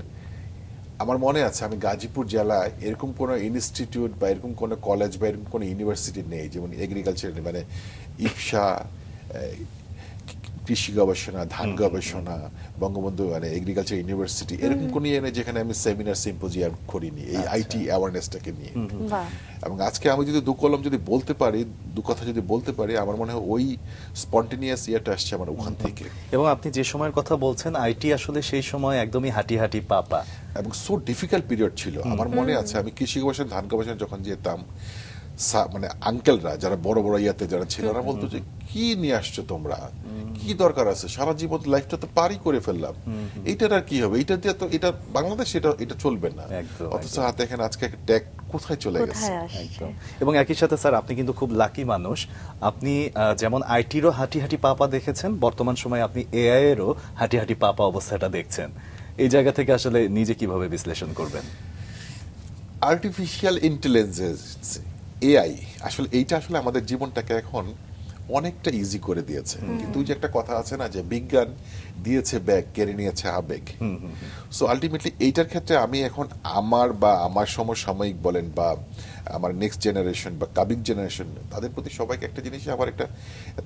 আমার মনে আছে আমি গাজীপুর জেলায় এরকম কোনো ইনস্টিটিউট বা এরকম কোনো কলেজ বা এরকম কোনো ইউনিভার্সিটি নেই, যেমন এগ্রিকালচার মানে ইপসা, কৃষি গবেষণা, ধান গবেষণা, বঙ্গবন্ধু মানে এগ্রিকালচার ইউনিভার্সিটি, এরকম কোনো ইয়ে নেই যেখানে আমি সেমিনার সিম্পোজিয়াম করিনি এই আইটি অ্যাওয়ারনেসটাকে নিয়ে। বাহ। এবং আজকে আমি যদি দু কলম যদি বলতে পারি, দু কথা যদি বলতে পারি, আমার মনে হয় ওই স্পন্টেনিয়াস ইয়েটা আসছে আমার ওখান থেকে। এবং আপনি যে সময়ের কথা বলছেন, আইটি আসলে সেই সময় একদমই হাঁটি হাঁটি পাপা। এবং সো ডিফিকাল্ট পিরিয়ড ছিল। আমার মনে আছে আমি কৃষি গবেষণা, ধান গবেষণা যখন যেতাম, মানে আঙ্কেলরা যারা বড় বড় ইয়াতে যারা ছিল, ওরা বলতো যে কি নিয়ে আসছো তোমরা, কি দরকার আছে, সারা জীবন লাইফটা তো পারই করে ফেললাম, এইটার আর কি হবে, এটা দিয়ে তো এটা বাংলাদেশ এটা চলবে না। একদম, অথচ হাতে দেখেন আজকে ট্যাগ কোথায় চলে গেছে। কোথায় আসছে? একদম। এবং একই সাথে স্যার, আপনি কিন্তু খুব লাকি মানুষ। আপনি যেমন আইটিরও হাঁটি হাঁটি পাপা দেখেছেন, বর্তমান সময়ে আপনি এআই এরও হাঁটি হাঁটি পাপা অবস্থাটা দেখছেন। এই জায়গা থেকে আসলে নিজে কিভাবে বিশ্লেষণ করবেন? আর্টিফিশিয়াল ইন্টেলিজেন্স, AI, আসলে এইটা আসলে আমাদের জীবনটাকে এখন অনেকটা ইজি করে দিয়েছে। কিন্তু ওই যে একটা কথা আছে না যে বিজ্ঞান দিয়েছে ব্যাগ, কেড়ে নিয়েছে আবেগ। সো আলটিমেটলি এইটার ক্ষেত্রে আমি এখন আমার সমসাময়িক বলেন বা আমার নেক্সট জেনারেশন বা কাবিং জেনারেশন, তাদের প্রতি সবাইকে একটা জিনিস আমার একটা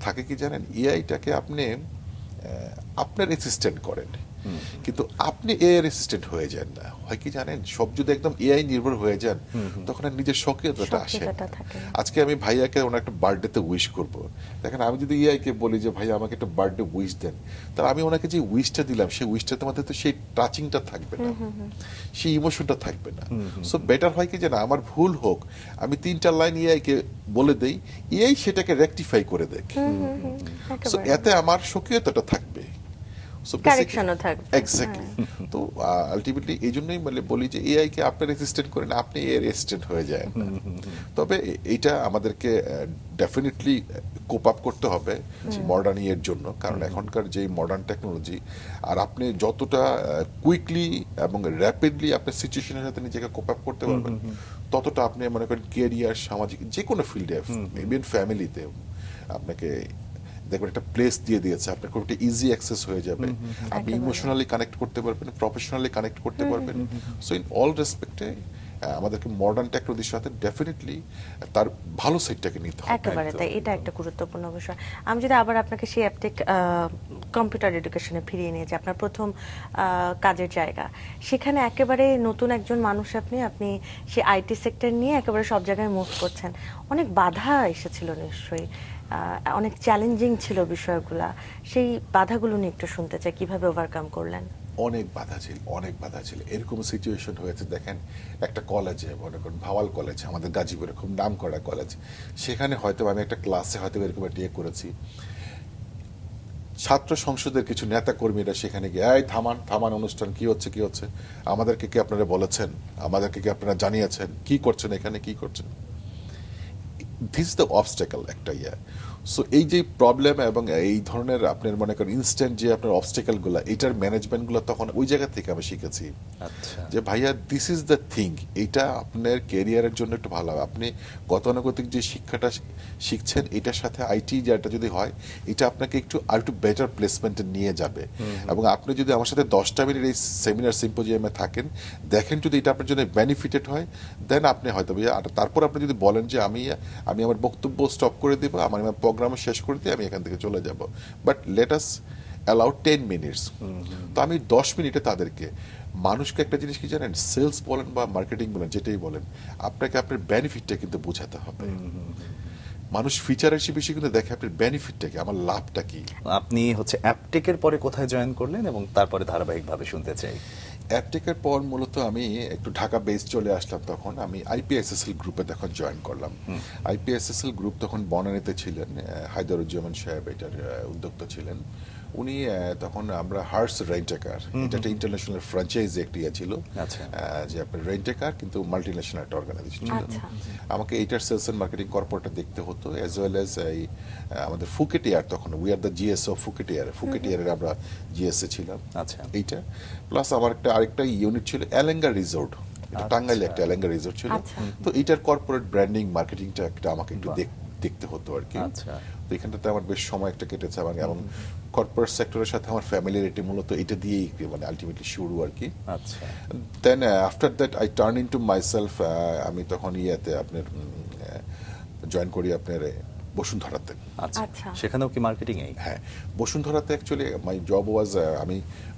থাকে কি জানেন, এআইটাকে আপনি আপনার অ্যাসিস্ট্যান্ট করেন, কিন্তু আপনি এআই অ্যাসিস্ট্যান্ট হয়ে যান না। হয় কি জানেন, সব যদি একদম এআই নির্ভর হয়ে যান, তখন আর নিজের সক্রিয়তাটা আসে না। সক্রিয়তাটা থাকে না। আজকে আমি ভাইয়াকে ওনার একটা বার্থডেতে উইশ করব, দেখেন আমি যদি এআইকে বলি যে ভাইয়া আমাকে একটা বার্থডে উইশ দেন, তাহলে আমি ওনাকে যে উইশটা দিলাম, সেই উইশটাতে মধ্যে তো সেই টাচিংটা থাকবে না, সেই ইমোশনটা থাকবে না। সো বেটার হয় কি যে না, আমার ভুল হোক, আমি 3টা লাইন এআইকে বলে দেই, এআই সেটাকে রেকটিফাই করে দেখ। সো একেবারে। এতে আমার সক্রিয়তাটা থাকবে। Correction ও থাকবে। এক্স্যাক্টলি। তো আলটিমেটলি এই জন্যই মানে বলি যে এআই কে আপনার অ্যাসিস্ট্যান্ট করেন, আপনি এর অ্যাসিস্ট্যান্ট হয়ে যায় না। তবে এইটা আমাদেরকে ডেফিনেটলি কোপ আপ করতে হবে মডার্ন ইয়ের জন্য, কারণ এখনকার যে মডার্ন টেকনোলজি, আর আপনি যতটা কুইকলি এবং র্যাপিডলি আপনার সিচুয়েশনের সাথে নিজেকে কোপ আপ করতে পারবেন, ততটা আপনি মনে করেন কেরিয়ার, সামাজিক যে কোনো ফিল্ডে, ইভেন ফ্যামিলিতে আপনাকে দেখবেন একটা প্লেস দিয়ে দিয়েছে, আপনার খুব একটা ইজি অ্যাক্সেস হয়ে যাবে, আপনি একেবারে। ইমোশনালি কানেক্ট করতে পারবেন, প্রফেশনালি কানেক্ট করতে পারবেন। সো ইন অল রেসপেক্টে আমাদেরকে মডার্ন টেকনোলজির সাথে ডেফিনেটলি তার ভালো সাইডটাকে নিতে হবে। একেবারে তাই, এটা একটা গুরুত্বপূর্ণ বিষয়। আমি যদি আবার আপনাকে সেই অ্যাপটেক কম্পিউটার এডুকেশনে ফিরিয়ে নিয়ে যাই, আপনার প্রথম কাজের জায়গা, সেখানে একেবারে নতুন একজন মানুষ, আপনি সেই আইটি সেক্টর নিয়ে একেবারে সব জায়গায় মুভ করছেন, অনেক বাধা এসেছিল নিশ্চয়ই, অনেক চ্যালেঞ্জিং ছিল বিষয়গুলা, সেই বাধাগুলো নিয়ে একটু শুনতে চাই, কিভাবে ওভারকাম করলেন? অনেক বাধা ছিল, অনেক বাধা ছিল। এরকম সিচুয়েশন হয়েছে, দেখেন একটা কলেজে, মনে করেন ভাওয়াল কলেজ, আমাদের গাজীপুরে খুব নাম করা কলেজ, সেখানে হয়তো আমি একটা ক্লাসে হয়তো এরকম একটা ইয়ে করেছি, ছাত্র সংসদের কিছু নেতা কর্মীরা সেখানে গিয়ে, এই থামান থামান অনুষ্ঠান, কি হচ্ছে কি হচ্ছে, আমাদেরকে কি আপনারা বলেছেন, আমাদেরকে কি আপনারা জানিয়েছেন, কি করছেন এখানে, কি করছেন? দিস দ্য অবস্টেকল একটা ইয়ে। সো এই যে প্রবলেম এবং এই ধরনের আপনার মনে করেন ইনস্ট্যান্ট যে আপনার অবস্টেকলগুলো, এটার ম্যানেজমেন্টগুলো তখন ওই জায়গা থেকে আমি শিখেছি আচ্ছা, যে ভাইয়া দিস ইজ দ্য থিং, এইটা আপনার ক্যারিয়ারের জন্য একটু ভালো হবে। আপনি গতানুগতিক যে শিক্ষাটা শিখছেন, এটার সাথে আইটি যেটা যদি হয়, এটা আপনাকে আর একটু বেটার প্লেসমেন্টে নিয়ে যাবে। এবং আপনি যদি আমার সাথে 10টা মিনিট এই সেমিনার সিম্পোজিয়ামে থাকেন, দেখেন যদি এটা আপনার জন্য বেনিফিটেড হয়, দেন আপনি হয়তো ভাইয়া, আর তারপর আপনি যদি বলেন যে আমি আমার বক্তব্য স্টপ করে দেবো, আমার প্রোগ্রাম শেষ করে দিয়ে আমি এখান থেকে চলে যাব, but let us allow 10 minutes. তো আমি 10 মিনিটে তাদেরকে, মানুষকে একটা জিনিস কি জানেন, সেলস বলেন বা মার্কেটিং বলেন, যেটাই বলেন, আপনাকে আপনার বেনিফিটটা কিন্তু বোঝাতে হবে। মানুষ ফিচারের চেয়ে বেশি কিন্তু দেখে আপনার বেনিফিটটা কি, আমার লাভটা কি। আপনি হচ্ছে অ্যাপটেকের পরে কোথায় জয়েন করলেন এবং তারপরে ধারাবাহিকভাবে শুনতে চাই। অ্যাপটেকের পর মূলত আমি একটু ঢাকা বেস চলে আসলাম, তখন আমি আইপিএসএসএল গ্রুপে তখন জয়েন করলাম। আইপিএসএসএল গ্রুপ তখন বনানীতে ছিলেন, হায়দারুজ্জামান সাহেব এটার উদ্যোক্তা ছিলেন। উনি তখন আমরা হার্স রেন্টেকার, এটা একটা ইন্টারন্যাশনাল ফ্র্যাঞ্চাইজি একটা ইয়ে ছিল, আচ্ছা। যে আপনার রেন্টেকার কিন্তু মাল্টিন্যাশনাল একটা অর্গানাইজেশন ছিল। আচ্ছা। আমাকে এইটার সেলস এন্ড মার্কেটিং কর্পোরেটটা দেখতে হতো, অ্যাজ ওয়েল এজ এই আমাদের ফুকেট এয়ার, তখন we are the GSO Phuket air, Phuket এয়ারের আমরা জিএসএ ছিলাম। আচ্ছা। এইটা প্লাস আমার আরেকটা ইউনিট ছিল এলেঙ্গা রিসোর্ট, এটা টাঙ্গাইলে একটা এলেঙ্গা রিসোর্ট ছিল। আচ্ছা। তো এইটার কর্পোরেট ব্র্যান্ডিং মার্কেটিংটা একটা আমাকে একটু দেখতে হতো আর কি। আচ্ছা। তো এখানটাতে আমার বেশ সময় একটা কেটেছে আমার, এবং কর্পোরেট সেক্টরের সাথে আমার ফ্যামিলিয়ারিটি মূলত এটা দিয়েই মানে আলটিমেটলি শুরু আর কি। আচ্ছা। Then after that I turn into myself, আমি তখন ইয়েতে আপনার জয়েন করি আপনার বসুন্ধরাতে। আচ্ছা, আচ্ছা। সেখানেও কি মার্কেটিং এই? হ্যাঁ, বসুন্ধরাতে অ্যাকচুয়ালি মাই জব ওয়াজ, আমি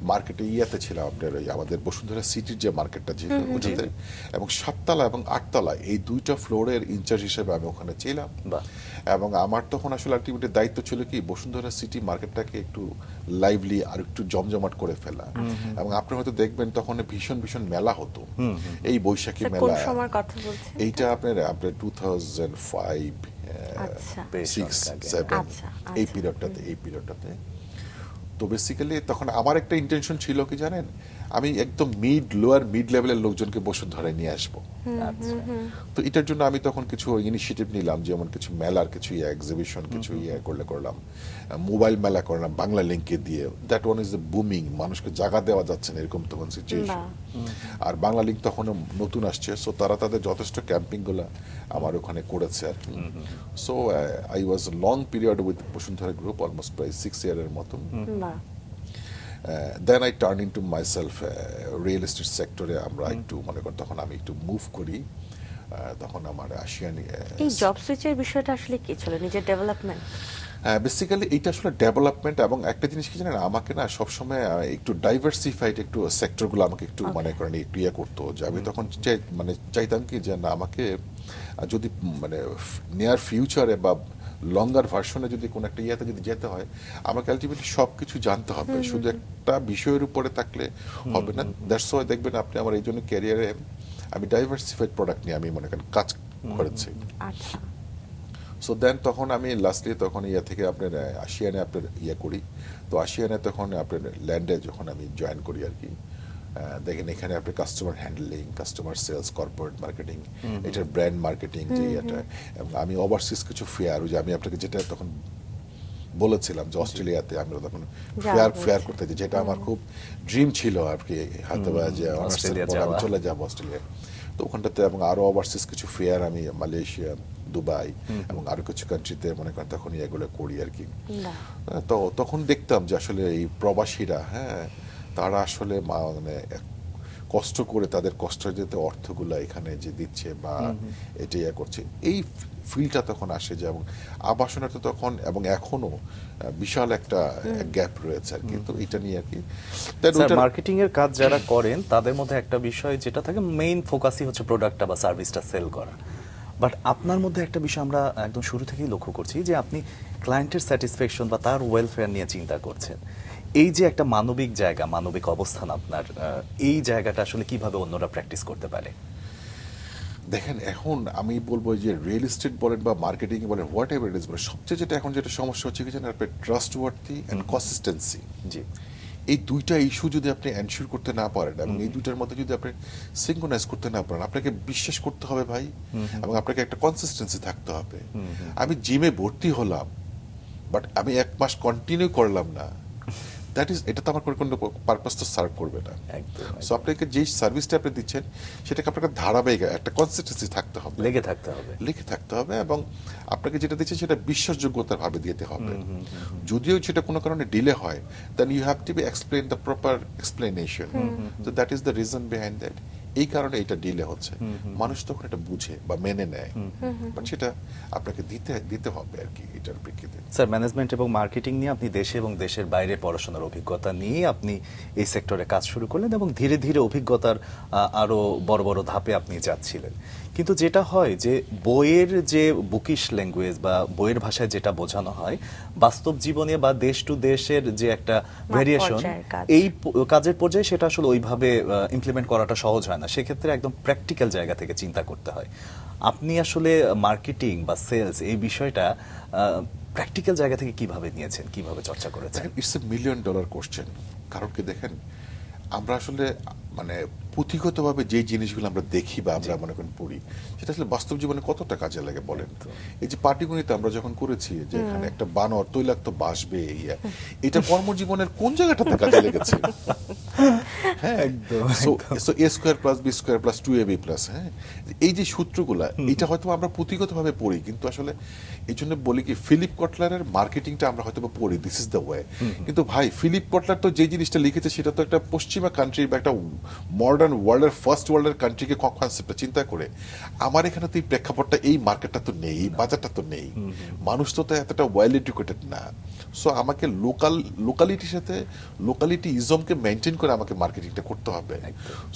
মার্কেটে ইয়াতে ছিলাম আপনার ওই আমাদের বসুন্ধরা সিটির যে মার্কেটটা ছিল ওটাতে, এবং 7তলা এবং 8তলা এই দুইটা ফ্লোরের ইনচার্জ হিসেবে আমি ওখানে ছিলাম। বাহ। এবং আমার তখন আসলে আলটিমেটলি দায়িত্ব ছিল কি, বসুন্ধরা সিটি মার্কেটটাকে একটু লাইভলি আর একটু জমজমাট করে ফেলা। এবং আপনি হয়তো দেখবেন তখন ভীষণ ভীষণ মেলা হতো, এই বৈশাখী স্যার, মেলা। কোন সময়ের কথা বলছেন? এইটা আপনার 2005, আচ্ছা। বেশ 6, অনেক আগে। 7 আচ্ছা, এই আচ্ছা। পিরিয়ডটাতে। তো বেসিক্যালি তখন আমার একটা ইন্টেনশন ছিল কি জানেন, আমি একদম লোয়ার মিড লেভেলের লোকজনকে বসুন্ধরায় নিয়ে আসবো। আচ্ছা। তো এটার জন্য আমি তখন কিছু ইনিশিয়েটিভ নিলাম, যেমন কিছু মেলার কিছু এক্সিবিশন কিছু করলাম, মোবাইল মেলা করলাম বাংলা লিঙ্কে দিয়ে। That one is the booming, মানুষকে জায়গা দেওয়া যাচ্ছে না এরকম তখন সিচুয়েশন। আর বাংলা লিঙ্ক তখন নতুন আসছে, সো তারা তাদের যথেষ্ট ক্যাম্পিং গুলা আমার ওখানে করেছে আর কি। So I was long period with Bashundhara group, almost প্রায় 6 ইয়ারের মতন। বাহ। Then I turn into myself real estate সেক্টরে। আমরা একটু মনে করেন তখন আমি একটু মুভ করি, তখন আমার আসিয়ান এই জব সুইচের বিষয়টা আসলে কি ছিল, নিজের ডেভেলপমেন্ট? বেসিক্যালি এইটা আসলে ডেভেলপমেন্ট। এবং একটা জিনিস কি জানেন, আমাকে না সবসময় একটু ডাইভার্সিফাইড একটু সেক্টরগুলো আমাকে একটু মনে করেন একটু ইয়ে করতো, যে আমি তখন চাইতাম কি যে না, আমাকে যদি মানে নিয়ার ফিউচারে বা লঙ্গার ভার্সনে যদি কোনো একটা ইয়েতে যদি যেতে হয়, আমাকে আলটিমেটলি সব কিছু জানতে হবে, শুধু একটা বিষয়ের উপরে থাকলে হবে না। দ্যাটস ওয়াই দেখবেন আপনি আমার এই জন্য ক্যারিয়ারে আমি ডাইভার্সিফাইড প্রোডাক্ট নিয়ে আমি মনে করেন কাজ করেছি। আচ্ছা। সো দেন তখন আমি লাস্টলি তখন ইয়ে থেকে আপনার আসিয়ানে আপনার ইয়ে করি। তো আসিয়ানে তখন আপনার ল্যান্ডে যখন আমি জয়েন করি আর কি, দেখেন এখানে আপনি customer handling, customer sales, corporate marketing, এটার ব্র্যান্ড মার্কেটিং যে ইয়েটা, এবং আমি ওভারসিজ কিছু ফেয়ার, ওই যে আমি আপনাকে যেটা তখন বলেছিলাম যে অস্ট্রেলিয়াতে আমরা তখন ফেয়ার করতে যাই, যেটা আমার খুব ড্রিম ছিল আর কি, হয়তো যে অস্ট্রেলিয়া আমি যাওয়া। চলে যাবো অস্ট্রেলিয়া। তো ওখানটাতে এবং আরো ওভারসিজ কিছু ফেয়ার আমি মালয়েশিয়া, দুবাই এবং আরো কিছু কান্ট্রিতে মনে করেন তখন এগুলো করি আর কি। বাহ। তো তখন দেখতাম যে আসলে এই প্রবাসীরা, হ্যাঁ, তারা আসলে মানে কষ্ট করে তাদের কষ্টার্জিত অর্থগুলা এখানে যে দিচ্ছে বা এটা ইয়ে করছে, এই ফিলটা তখন আসে যে, এবং আবাসনে তো তখন এবং এখনো বিশাল একটা গ্যাপ রয়েছে আর কি। তো এটা নিয়ে আর কি মার্কেটিং এর কাজ যারা করেন তাদের মধ্যে একটা বিষয় যেটা থাকে, মেইন ফোকাসই হচ্ছে প্রোডাক্টটা বা সার্ভিসটা সেল করা। বাট আপনার মধ্যে একটা বিষয় আমরা একদম শুরু থেকেই লক্ষ্য করছি যে আপনি ক্লায়েন্টের স্যাটিসফ্যাকশন বা তার ওয়েলফেয়ার নিয়ে চিন্তা করছেন। এই যে একটা মানবিক জায়গা, মানবিক অবস্থান আপনার, এই জায়গাটা আসলে কিভাবে অন্যরা প্র্যাকটিস করতে পারে? দেখেন, এখন আমি বলবো যে রিয়েল এস্টেট বলেন বা মার্কেটিং বলেন, হোয়াট এভার ইট ইজ বলেন, সবচেয়ে যেটা এখন যেটা সমস্যা হচ্ছে কি জানেন, আপনার ট্রাস্ট ওয়ার্থি অ্যান্ড কনসিস্টেন্সি। জি, এই দুইটা ইস্যু যদি আপনি এনশিওর করতে না পারেন এবং এই দুইটার মধ্যে যদি আপনি সিঙ্ক্রোনাইজ করতে না পারেন, আপনাকে বিশ্বাস করতে হবে ভাই, এবং আপনাকে একটা কনসিস্টেন্সি থাকতে হবে। আমি জিমে ভর্তি হলাম, বাট আমি 1 মাস কন্টিনিউ করলাম না, এটা তো আমার কোনো পারপাস তো সার্ভ করবে না। একদম। সো আপনাকে যেই সার্ভিসটা আপনি দিচ্ছেন সেটাকে আপনাকে ধারাবাহিক একটা কনসিস্টেন্সি থাকতে হবে, লেগে থাকতে হবে। লিখে থাকতে হবে, এবং আপনাকে যেটা দিচ্ছে সেটা বিশ্বাসযোগ্যতার ভাবে দিতে হবে। যদিও সেটা কোনো কারণে ডিলে হয়, then you have to be explain the proper explanation, তো that is the reason behind that. এই কারণে এটা ডিলে হচ্ছে, মানুষ তখন এটা বুঝে বা মেনে নেয়, বাট সেটা আপনাকে দিতে হবে আর কি এটার প্রেক্ষিতে। স্যার, ম্যানেজমেন্ট এবং মার্কেটিং নিয়ে আপনি দেশে এবং দেশের বাইরে পড়াশোনার অভিজ্ঞতা নিয়ে আপনি এই সেক্টরে কাজ শুরু করলেন এবং ধীরে ধীরে অভিজ্ঞতার আরো বড় বড় ধাপে আপনি যাচ্ছিলেন। কিন্তু যেটা হয় যে বইয়ের যে বুকিশ ল্যাঙ্গুয়েজ বা বইয়ের ভাষায় যেটা বোঝানো হয়, বাস্তব জীবনে বা দেশ টু দেশের যে একটা ভেরিয়েশন, পর্যায়ের কাজ। এই কাজের পর্যায়ে সেটা আসলে ওইভাবে ইমপ্লিমেন্ট করাটা সহজ হয় না। সেক্ষেত্রে একদম প্র্যাকটিক্যাল জায়গা থেকে চিন্তা করতে হয়। আপনি আসলে মার্কেটিং বা সেলস এই বিষয়টা প্র্যাকটিক্যাল জায়গা থেকে কিভাবে নিয়েছেন, কিভাবে চর্চা করেছেন? It's a $1 million question. কারণ কি দেখেন, আমরা আসলে মানে পুঁথিগতভাবে যে জিনিসগুলো আমরা দেখি বা আমরা মনে করেন পড়ি, সেটা আসলে বাস্তব জীবনে কতটা কাজে লাগে বলেন। এই যে পাটিগণিত আমরা যখন করেছি যে এখানে একটা বানর তৈলাক্ত বাসবে, এটা কর্মজীবনের কোন জায়গাটাতে কাজে লেগেছে? হ্যাঁ, so a square plus b square plus 2ab plus, হ্যাঁ, এই যে সূত্রগুলা, এটা হয়তো আমরা পুঁথিগতভাবে পড়ি, কিন্তু আসলে এই জন্য বলি কি, ফিলিপ কটলারের মার্কেটিংটা আমরা হয়তো পড়ি, দিস ইজ দ্য ওয়ে। কিন্তু ভাই, ফিলিপ কটলার তো যে জিনিসটা লিখেছে সেটা তো একটা পশ্চিমা কান্ট্রি বা একটা মডার্ন ওয়ার্ল্ডের ফার্স্ট ওয়ার্ল্ডের কান্ট্রিকে কনসেপ্টটা চিন্তা করে, আমার এখানে তো এই প্রেক্ষাপটটা, এই মার্কেটটা তো নেই, এই বাজারটা তো নেই, মানুষ তো এতটা ওয়েল এডুকেটেড না। সো আমাকে লোকালিটির সাথে লোকালিটি ইজমকে মেনটেন করে আমাকে মার্কেটিংটা করতে হবে।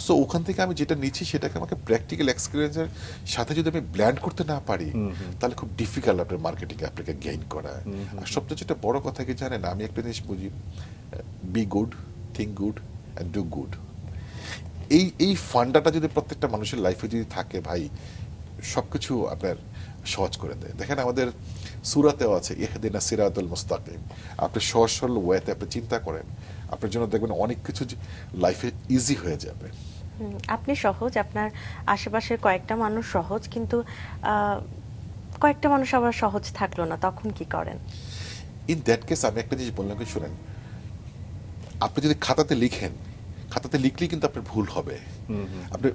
সো ওখান থেকে আমি যেটা নিচ্ছি সেটাকে আমাকে প্র্যাকটিক্যাল এক্সপিরিয়েন্সের সাথে যদি আমি ব্ল্যান্ড করতে না পারি, তাহলে খুব ডিফিকাল্ট আপনার মার্কেটিং আপনাকে গেইন করা। আর সবচেয়ে যেটা বড় কথা কি জানেন, আমি একটা জিনিস বুঝি, be good, think good and do good. এই ফান্ডাটা যদি প্রত্যেকটা মানুষের লাইফে যদি থাকে ভাই, সবকিছু আপনার সহজ করে দেয়। দেখেন, আমাদের সূরাতেও আছে ইহদিনা সিরাতুল মুস্তাকিম। আপনি সহজ সরল ওয়েতে আপনি চিন্তা করেন, আপনার জন্য দেখবেন অনেক কিছু লাইফে ইজি হয়ে যাবে। আপনি সহজ, আপনার আশেপাশের কয়েকটা মানুষ সহজ, কিন্তু কয়েকটা মানুষ আবার সহজ থাকলো না, তখন কি করেন? ইন দ্যাট কেস আমি একটা জিনিস বললাম কি, শুনেন, আপনি যদি খাতাতে লিখেন, খাতাতে লিখলেই কিন্তু আপনার ভুল হবে। আপনি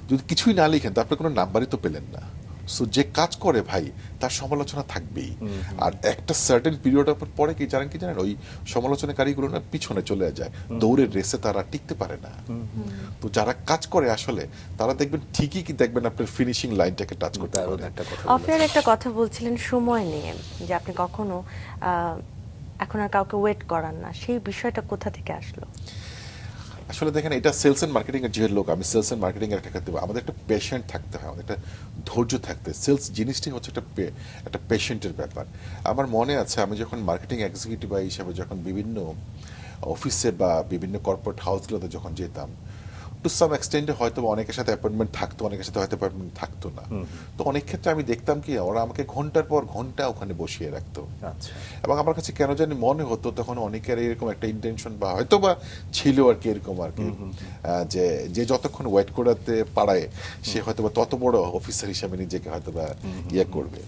যদি কিছুই না লিখেন, তো আপনি কোনো নাম্বারই তো পেলেন না। সো যে কাজ করে ভাই, তার সমালোচনা থাকবেই। আর একটা সার্টেন পিরিয়ড পরে কি জানেন, ওই সমালোচনাকারীগুলো না পিছনে চলে যায়, দৌড়ের রেসে তারা টিকতে পারে না। তো যারা কাজ করে আসলে, তারা দেখবেন ঠিকই কি দেখবেন আপনার ফিনিশিং লাইনটাকে টাচ করতে পারে। অফিয়ার একটা কথা বলছিলেন সময় নিয়ে, যে আপনি কখনো এখন আর কাউকে ওয়েট করান না, সেই বিষয়টা কোথা থেকে আসলো? আসলে দেখেন, এটা সেলস এন্ড মার্কেটিং এর যে লোক, আমি সেলস এন্ড মার্কেটিং এর একটা ক্ষেত্রে আমাদের একটা পেশেন্ট থাকতে হয়, আমাদের একটা ধৈর্য থাকতে। সেলস জিনিসটাই হচ্ছে একটা পেশেন্টের ব্যাপার। আমার মনে আছে, আমি যখন মার্কেটিং এক্সিকিউটিভ হিসাবে যখন বিভিন্ন অফিসে বা বিভিন্ন কর্পোরেট হাউসগুলোতে যখন যেতাম, টু সাম এক্সটেন্ডে হয়তো অনেকের সাথে অ্যাপয়েন্টমেন্ট থাকতো, অনেকের সাথে হয়তো অ্যাপয়েন্টমেন্ট থাকতো না। তো অনেক ক্ষেত্রে আমি দেখতাম কি, ওরা আমাকে ঘন্টার পর ঘন্টা ওখানে বসিয়ে রাখতো। এবং আমার কাছে কেন জানি মনে হতো তখন অনেকের এরকম একটা ইন্টেনশন বা হয়তো বা ছিল আর কি, এরকম আর কি, যে যতক্ষণ ওয়েট করাতে পারায় সে হয়তো বা তত বড় অফিসার হিসাবে নিজেকে হয়তো বা ইয়ে করবে।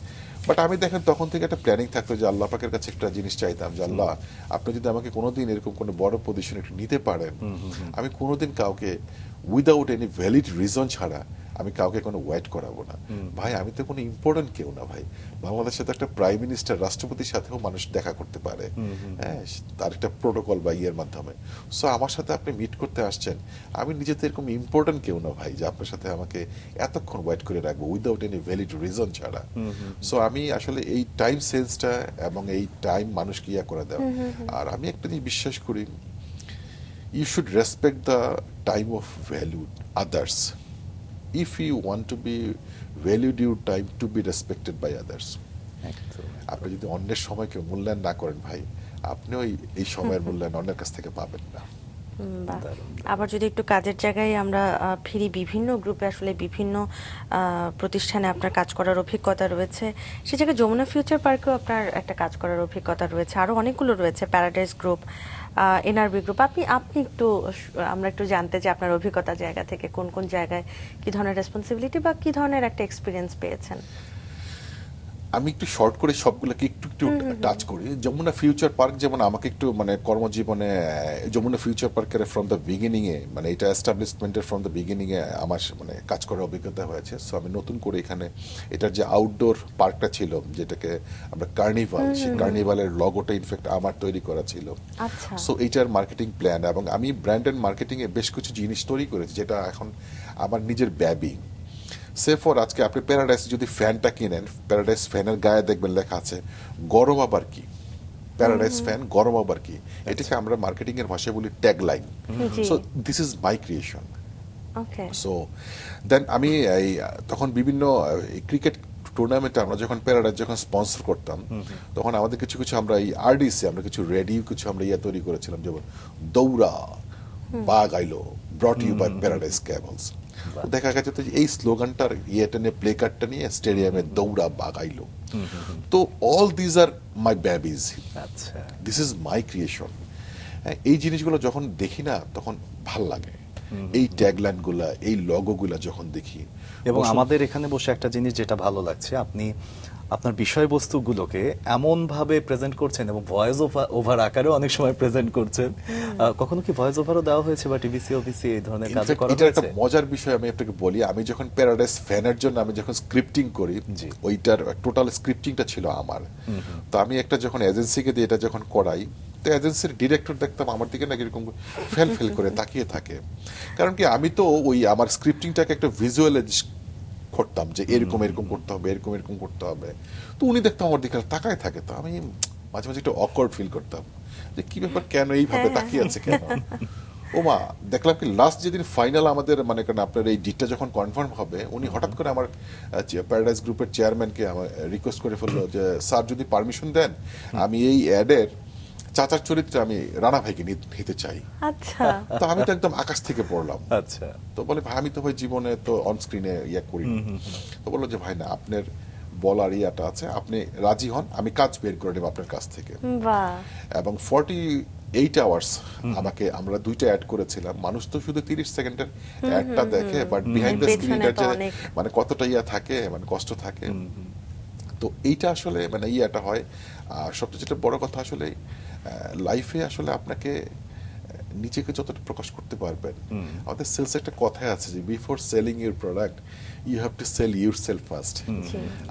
বাট আমি দেখেন তখন থেকে একটা প্ল্যানিং থাকতো যে আল্লাহ পাকের কাছে একটা জিনিস চাইতাম, যে আল্লাহ, আপনি যদি আমাকে কোনোদিন এরকম কোনো বড় পজিশন একটু নিতে পারেন, আমি কোনোদিন কাউকে উইদাউট এনি ভ্যালিড রিজন ছাড়া আমি কাউকে কোনো ওয়েট করাবো না। ভাই আমি তো কোনো ইম্পর্টেন্ট কেউ না ভাই, বাংলাদেশে তো একটা প্রাইম মিনিস্টার রাষ্ট্রপতির সাথেও মানুষ দেখা করতে পারে, হ্যাঁ, তার একটা প্রোটোকল বা ইয়ের মাধ্যমে। সো আমার সাথে আপনি মিট করতে আসছেন, আমি নিজে তো এরকম ইম্পর্টেন্ট কেউ না ভাই যে আপনার সাথে আমাকে এতক্ষণ ওয়েট করে রাখবো উইদাউট এনি ভ্যালিড রিজন ছাড়া। সো আমি আসলে এই টাইম সেন্সটা এবং এই টাইম মানুষকে ইয়া করে দেওয়া। আর আমি একটা জিনিস বিশ্বাস করি, you should respect the time of value others if you want to be valued your time to be respected by others. একদম। আপনি যদি অন্যের সময়কে মূল্যায়ন না করেন ভাই, আপনিও এই সময়ের মূল্যায়ন অন্যের কাছ থেকে পাবেন না। বাহ। দারুণ। আবার যদি একটু কাজের জায়গায় আমরা ফিরি, বিভিন্ন গ্রুপে আসলে বিভিন্ন প্রতিষ্ঠানে আপনার কাজ করার অভিজ্ঞতা রয়েছে, সে জায়গায় যমুনা ফিউচার পার্কেও আপনার একটা কাজ করার অভিজ্ঞতা রয়েছে, আরও অনেকগুলো রয়েছে, প্যারাডাইস গ্রুপ, এনআরবি গ্রুপ। আপনি একটু আমরা একটু জানতে চাই আপনার অভিজ্ঞতা জায়গা থেকে কোন কোন জায়গায় কি ধরনের রেসপন্সিবিলিটি বা কি ধরনের একটা এক্সপিরিয়েন্স পেয়েছেন। আমি একটু শর্ট করে সবগুলোকে একটু একটু টাচ করি। যমুনা ফিউচার পার্ক যেমন আমাকে একটু মানে কর্মজীবনে যমুনা ফিউচার পার্কের ফ্রম দ্য বিগিনিং এ, মানে এটা এস্টাবলিশমেন্টের ফ্রম দ্য বিগিনিং এ আমার মানে কাজ করার অভিজ্ঞতা হয়েছে। সো আমি নতুন করে এখানে এটার যে আউটডোর পার্কটা ছিল, যেটাকে আমরা কার্নিভাল, সেই কার্নিভালের লগোটা ইনফ্যাক্ট আমার তৈরি করা ছিল। আচ্ছা। সো এইটার মার্কেটিং প্ল্যান এবং আমি ব্র্যান্ড অ্যান্ড মার্কেটিং এ বেশ কিছু জিনিস তৈরি করেছি যেটা এখন আমার নিজের ব্যাবি। সে ফর আজকে আপনি প্যারাডাইস যদি ফ্যানটা কিনেন, প্যারাডাইস ফ্যানের গায়ে দেখবেন লেখা আছে গরম আবার কি, প্যারাডাইস ফ্যান গরম আবার কি, এটাকে আমরা মার্কেটিং এর ভাষায় বলি ট্যাগ লাইন। জি। So this is my creation. Okay. So then আমি এই তখন বিভিন্ন ক্রিকেট টুর্নামেন্টে আমরা যখন প্যারাডাইস যখন স্পন্সর করতাম, তখন আমাদের কিছু কিছু আমরা এই আরডিসি আমরা কিছু রেডিও কিছু আমরা ইয়ে তৈরি করেছিলাম, যেমন দৌড়া বাঘ আইলো brought you by Paradise Cables. দেখা গেছে তো যে এই স্লোগানটার ইয়েটা নিয়ে প্লে কার্ডটা নিয়ে স্টেডিয়ামে দৌড়া বাঘ আইলো। তো all these are my babies, আচ্ছা। This is my creation. এই জিনিসগুলো যখন দেখি না তখন ভাল লাগে, এই ট্যাগলাইন গুলা এই লগো গুলা যখন দেখি। এবং আমাদের এখানে বসে একটা জিনিস যেটা ভালো লাগছে, আপনি আপনার বিষয়বস্তুগুলোকে এমন ভাবে প্রেজেন্ট করছেন এবং ভয়েস ওভার আকারেও অনেক সময় প্রেজেন্ট করছেন। কখনো কি ভয়েস ওভারও দেওয়া হয়েছে বা টিভিসি অফিসে এই ধরনের কাজ করা এটা একটা হয়েছে? মজার বিষয়, আমি আপনাকে বলি, আমি যখন প্যারাডাইস ফ্যানের জন্য আমি যখন স্ক্রিপ্টিং করি, জি। ওইটার টোটাল স্ক্রিপ্টিংটা ছিল আমার। তো আমি একটা যখন এজেন্সিকে দিয়ে এটা যখন করাই, তো এজেন্সির ডিরেক্টর দেখতাম আমার দিকে না এরকম ফেল ফেল করে তাকিয়ে থাকে। কারণ কি আমি তো ওই আমার স্ক্রিপ্টিংটাকে একটা ভিজুয়ালাইজ করতাম যে এরকম এরকম করতে হবে, এরকম এরকম করতে হবে। তো উনি দেখতাম আমার দিকে তাকায় থাকে, তো আমি মাঝে মাঝে একটু অকওয়ার্ড ফিল করতাম যে কি ব্যাপার, কেন এইভাবে তাকিয়ে আছে কেন। ও মা, দেখলাম কি লাস্ট যেদিন ফাইনাল আমাদের মানে কারণ আপনার এই ডিটটা যখন কনফার্ম হবে, উনি হঠাৎ করে আমার প্যারাডাইস গ্রুপের চেয়ারম্যানকে আমার রিকোয়েস্ট করে ফেললো যে স্যার যদি পারমিশন দেন আমি এই অ্যাডের চাচার চরিত্রে আমি রানা ভাইকে নিতে চাই। আচ্ছা। তো আমি তো একদম আকাশ থেকে পড়লাম। আচ্ছা। তো বলে ভাই আমি তো ভাই জীবনে তো অন স্ক্রিনে ইয়ে করি। তো বললো যে ভাই না, আপনার বলার ইয়াটা আছে, আপনি রাজি হন, আমি কাজ বের করে নেব আপনার কাছ থেকে। বাহ। এবং 48 আওয়ার্স আমাকে আমরা দুইটা অ্যাড করেছিলাম। মানুষ তো শুধু 30 সেকেন্ডের অ্যাডটা দেখে, বাট বিহাইন্ড দ্য পেছনে স্ক্রিনটা তো যে অনেক। মানে কতটা ইয়া থাকে, মানে কষ্ট থাকে। তো এইটা আসলে মানে ইয়াটা হয়। আর সবচেয়ে যেটা বড় কথা আসলে লাইফে আসলে আপনাকে নিজেকে যতটা প্রকাশ করতে পারবেন। আমাদের সেলস একটা কথাই আছে যে before selling your product you have to sell yourself first.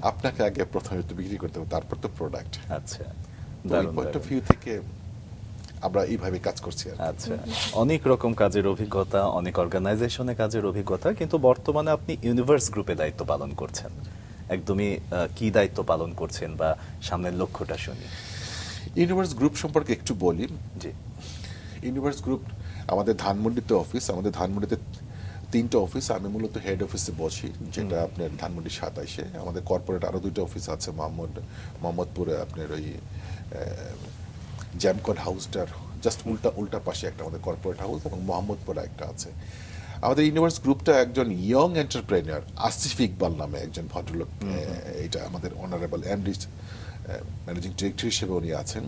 আপনাকে আগে প্রথমে তো বিক্রি করতে হবে, তারপর তো প্রোডাক্ট। আচ্ছা। ওই দারুণ, পয়েন্ট অফ দারুণ। ভিউ থেকে আমরা এইভাবে কাজ করছি আর কি। আচ্ছা, অনেক রকম কাজের অভিজ্ঞতা, অনেক অর্গানাইজেশনে কাজের অভিজ্ঞতা, কিন্তু বর্তমানে আপনি ইউনিভার্স গ্রুপে দায়িত্ব পালন করছেন। একদমই কি দায়িত্ব পালন করছেন বা সামনের লক্ষ্যটা শুনি। ইউনিভার্স গ্রুপ সম্পর্কে একটু বলি। জি। ইউনিভার্স গ্রুপ আমাদের ধানমন্ডিতে অফিস, আমাদের ধানমন্ডিতে 3টা অফিস। আমি মূলত হেড অফিসে বসি, যেটা আপনার ধানমন্ডি 27-এ। আমাদের কর্পোরেট আরো 2টা অফিস আছে, মোহাম্মদপুরে আপনার ওই জ্যামকন হাউসটার জাস্ট উল্টা পাশে একটা আমাদের কর্পোরেট হাউস, এবং মোহাম্মদপুরে একটা আছে। আমাদের ইউনিভার্স গ্রুপটা একজন ইয়ং এন্টারপ্রেনিয়র আসিফ ইকবাল নামে একজন ভদ্রলোক, এটা আমাদের অনারেবল এমডি ম্যানেজিং ডিরেক্টর হিসেবে উনি আছেন।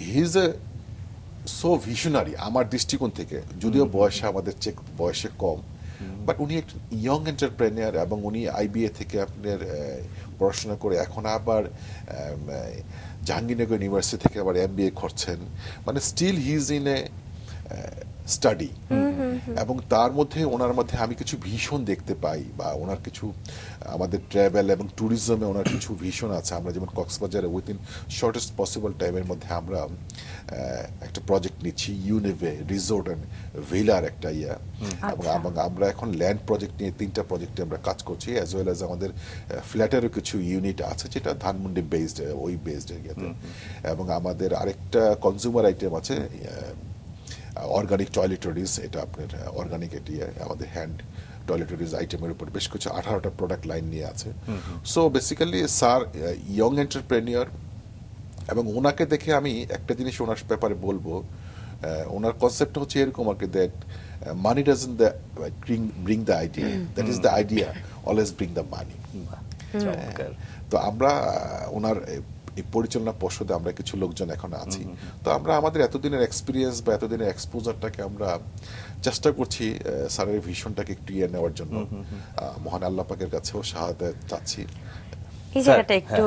He is a so visionary আমার দৃষ্টিকোণ থেকে, যদিও বয়সে আমাদের চেয়ে বয়সে কম, বাট উনি একটা ইয়ং এন্টারপ্রেনিয়র, এবং উনি আইবিএ থেকে আপনার পড়াশোনা করে এখন আবার জাহাঙ্গীরনগর ইউনিভার্সিটি থেকে আবার এমবিএ করছেন। মানে still he is in a study, এবং তার মধ্যে ওনার মধ্যে আমি কিছু ভীষণ দেখতে পাই, বা ওনার কিছু আমাদের ট্রাভেল এবং ট্যুরিজমে ওনার কিছু ভীষণ আছে। আমরা যেমন কক্সবাজারে উইথিন শর্টেস্ট পসিবল টাইমের মধ্যে আমরা একটা প্রজেক্ট নিচ্ছি, ইউনিভে রিসোর্ট অ্যান্ড ভিলার একটা এবং আমরা এখন ল্যান্ড প্রজেক্ট নিয়ে 3টা প্রজেক্টে আমরা কাজ করছি, অ্যাজ ওয়েল অ্যাজ আমাদের ফ্ল্যাটেরও কিছু ইউনিট আছে যেটা ধানমন্ডি বেসড, ওই বেসড এরিয়াতে। এবং আমাদের আরেকটা কনজিউমার আইটেম আছে, অর্গানিক টয়লেটরিজ, এটা আপনার অর্গানিক এটি আমাদের হ্যান্ড টয়লেটরিজ আইটেমের উপর বেশ কিছু 18টা প্রোডাক্ট লাইন নিয়ে আছে। So basically sir young entrepreneur, এবং ওনাকে দেখে আমি একটা জিনিস ওনার ব্যাপারে বলবো, ওনার কনসেপ্টটা হচ্ছে এরকম আর কি, that money doesn't bring the idea, that is the idea always bring the money. তো আমরা ওনার এই পরিচালনা পর্ষদে আমরা কিছু লোকজন এখন আছি। তো আমরা আমাদের এতদিনের এক্সপিরিয়েন্স বা এতদিনের এক্সপোজারটাকে আমরা চেষ্টা করছি স্যারের ভিশনটাকে একটু ইয়ে নেওয়ার জন্য। মহান আল্লাহ পাকের কাছেও শাহাদাত চাচ্ছি। এই জায়গাটা একটু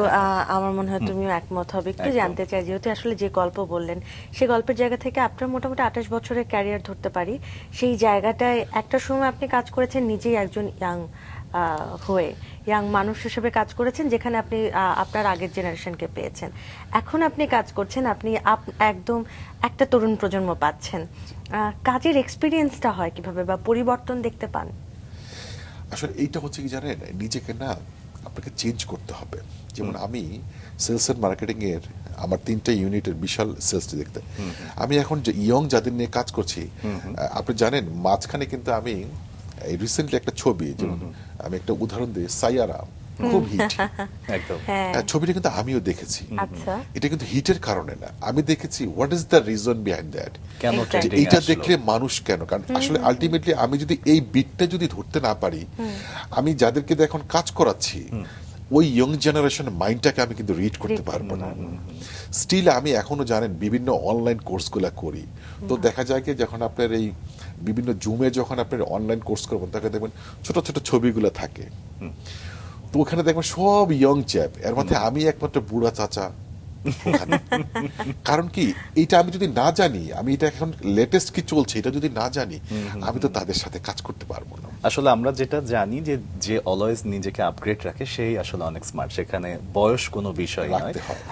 আমার মনে হয় তুমিও একমত হবে, একটু জানতে চাই, যেহেতু আসলে যে গল্প বললেন সেই গল্পের জায়গা থেকে আপনার মোটামুটি 28 বছরের ক্যারিয়ার ধরতে পারি, সেই জায়গাটায় একটা সময় আপনি কাজ করেছেন নিজেই একজন ইয়াং মানুষ হিসেবে কাজ করেছেন, যেখানে আপনি আপনার আগের জেনারেশনকে পেয়েছেন। এখন আপনি কাজ করছেন, আপনি একদম একটা তরুণ প্রজন্ম পাচ্ছেন। কাজের এক্সপিরিয়েন্সটা হয় কিভাবে, বা পরিবর্তন দেখতে পান? আসলে এইটা হচ্ছে কি জানেন, নিজেকে না আপনাকে চেঞ্জ করতে হবে। যেমন আমি সেলস এন্ড মার্কেটিং এর আমার 3টা ইউনিটের বিশাল সেলস দেখতে, আমি এখন যে ইয়ং যাদের নিয়ে কাজ করছি, আপনি জানেন মাঝখানে কিন্তু আমি রিসেন্টলি একটা ছবি, যেমন আমি একটা উদাহরণ দিই, সাইয়ারা খুব হিট, একদম ছবিটা কিন্তু আমিও দেখেছি। আচ্ছা, এটা কিন্তু হিটের কারণে না, আমি দেখেছি what is the reason behind that, কেন Exactly. trending এটা আসলো? দেখলে মানুষ কেন, কারণ আসলে আলটিমেটলি আমি যদি এই বিটটা যদি ধরতে না পারি, আমি যাদেরকে দিয়ে এখন কাজ করাচ্ছি ওই ইয়ং জেনারেশন মাইন্ডটাকে আমি কিন্তু রিড করতে পারবো না। স্টিল আমি এখনো জানেন বিভিন্ন অনলাইন কোর্সগুলো করি, তো দেখা যায় কি যখন আপনার এই বিভিন্ন জুমে যখন আপনার অনলাইন কোর্স করবেন, তাকে দেখবেন ছোট ছোট ছবিগুলো থাকে, তো ওখানে দেখবেন সব ইয়ং চ্যাপ, এর মধ্যে আমি একমাত্র বুড়া চাচা ওখানে। কারণ কি, এটা আমি যদি না জানি, আমি এটা এখন লেটেস্ট কি চলছে এটা যদি না জানি, আমি তো তাদের সাথে কাজ করতে পারবো না। আসলে আমরা যেটা জানি যে যে অলওয়েজ নিজেকে আপগ্রেড রাখে সেই আসলে অনেক স্মার্ট, সেখানে বয়স কোনো বিষয় নয়। রাখতে হয়।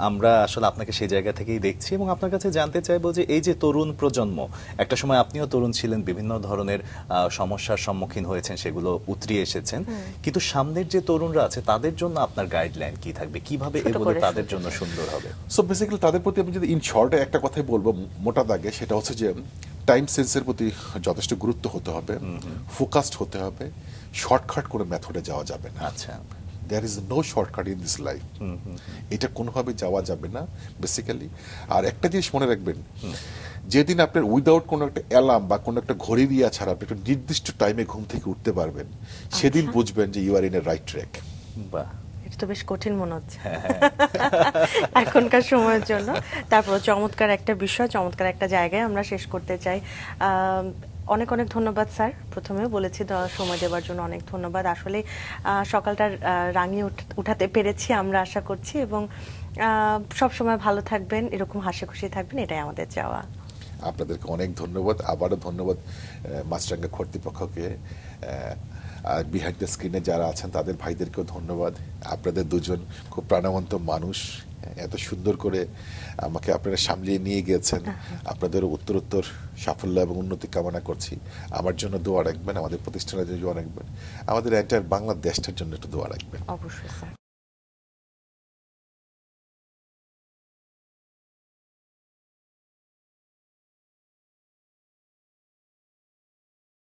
আমরা আসলে আপনাকে সেই জায়গা থেকেই দেখছি, এবং আপনার কাছে জানতে চাইবো যে এই যে তরুণ প্রজন্ম, একটা সময় আপনিও তরুণ ছিলেন, বিভিন্ন ধরনের সমস্যার সম্মুখীন হয়েছেন, সেগুলো উতরিয়ে এসেছেন, কিন্তু সামনের যে তরুণরা আছে তাদের জন্য আপনার গাইডলাইন কি থাকবে, কিভাবে ছোট এগুলো করে তাদের শুনতে জন্য চাই। সুন্দর হবে? সো বেসিক্যালি তাদের প্রতি আমি যদি ইন শর্টে একটা কথাই বলবো মোটা দাগে, সেটা হচ্ছে যে টাইম সেন্সের প্রতি যথেষ্ট গুরুত্ব হতে হবে, ফোকাসড হতে হবে, শর্টকাট করে মেথডে যাওয়া যাবে না। আচ্ছা, there is no shortcut in this life, এটা কোনোভাবে যাওয়া যাবে না বেসিক্যালি। আর একটা জিনিস মনে রাখবেন, যেদিন আপনার উইদাউট কোনো একটা অ্যালার্ম বা কোনো একটা ঘড়ি দিয়া ছাড়া আপনি একটা নির্দিষ্ট টাইমে ঘুম থেকে উঠতে পারবেন, সেদিন বুঝবেন যে you are in a right track. বাহ, এটা তো বেশ কঠিন মনে হচ্ছে এখনকার সময়ের জন্য। তারপর চমৎকার একটা বিষয়, চমৎকার একটা জায়গায় আমরা শেষ করতে চাই। অনেক অনেক ধন্যবাদ স্যার, প্রথমেও বলেছি সময় দেওয়ার জন্য অনেক ধন্যবাদ। আসলে সকালটা রাঙিয়ে উঠাতে পেরেছি আমরা, আশা করছি, এবং সব সময় ভালো থাকবেন, এরকম হাসি খুশি থাকবেন, এটাই আমাদের চাওয়া। আপনাদেরকে অনেক ধন্যবাদ, আবারও ধন্যবাদ মাছরাঙ্গা কর্তৃপক্ষকে, আর বিহাইন্ড দ্য স্ক্রিনে যারা আছেন তাদের ভাইদেরকেও ধন্যবাদ। আপনাদের দুজন খুব প্রাণবন্ত মানুষ, এত সুন্দর করে আমাকে আপনারা সামলিয়ে নিয়ে গিয়েছেন। আপনাদের উত্তরোত্তর সাফল্য এবং উন্নতি কামনা করছি। আমার জন্য দোয়া রাখবেন, আমাদের প্রতিষ্ঠানের জন্য দোয়া রাখবেন, আমাদের এন্টায়ার বাংলাদেশটার জন্য একটু দোয়া রাখবেন। অবশ্যই স্যার।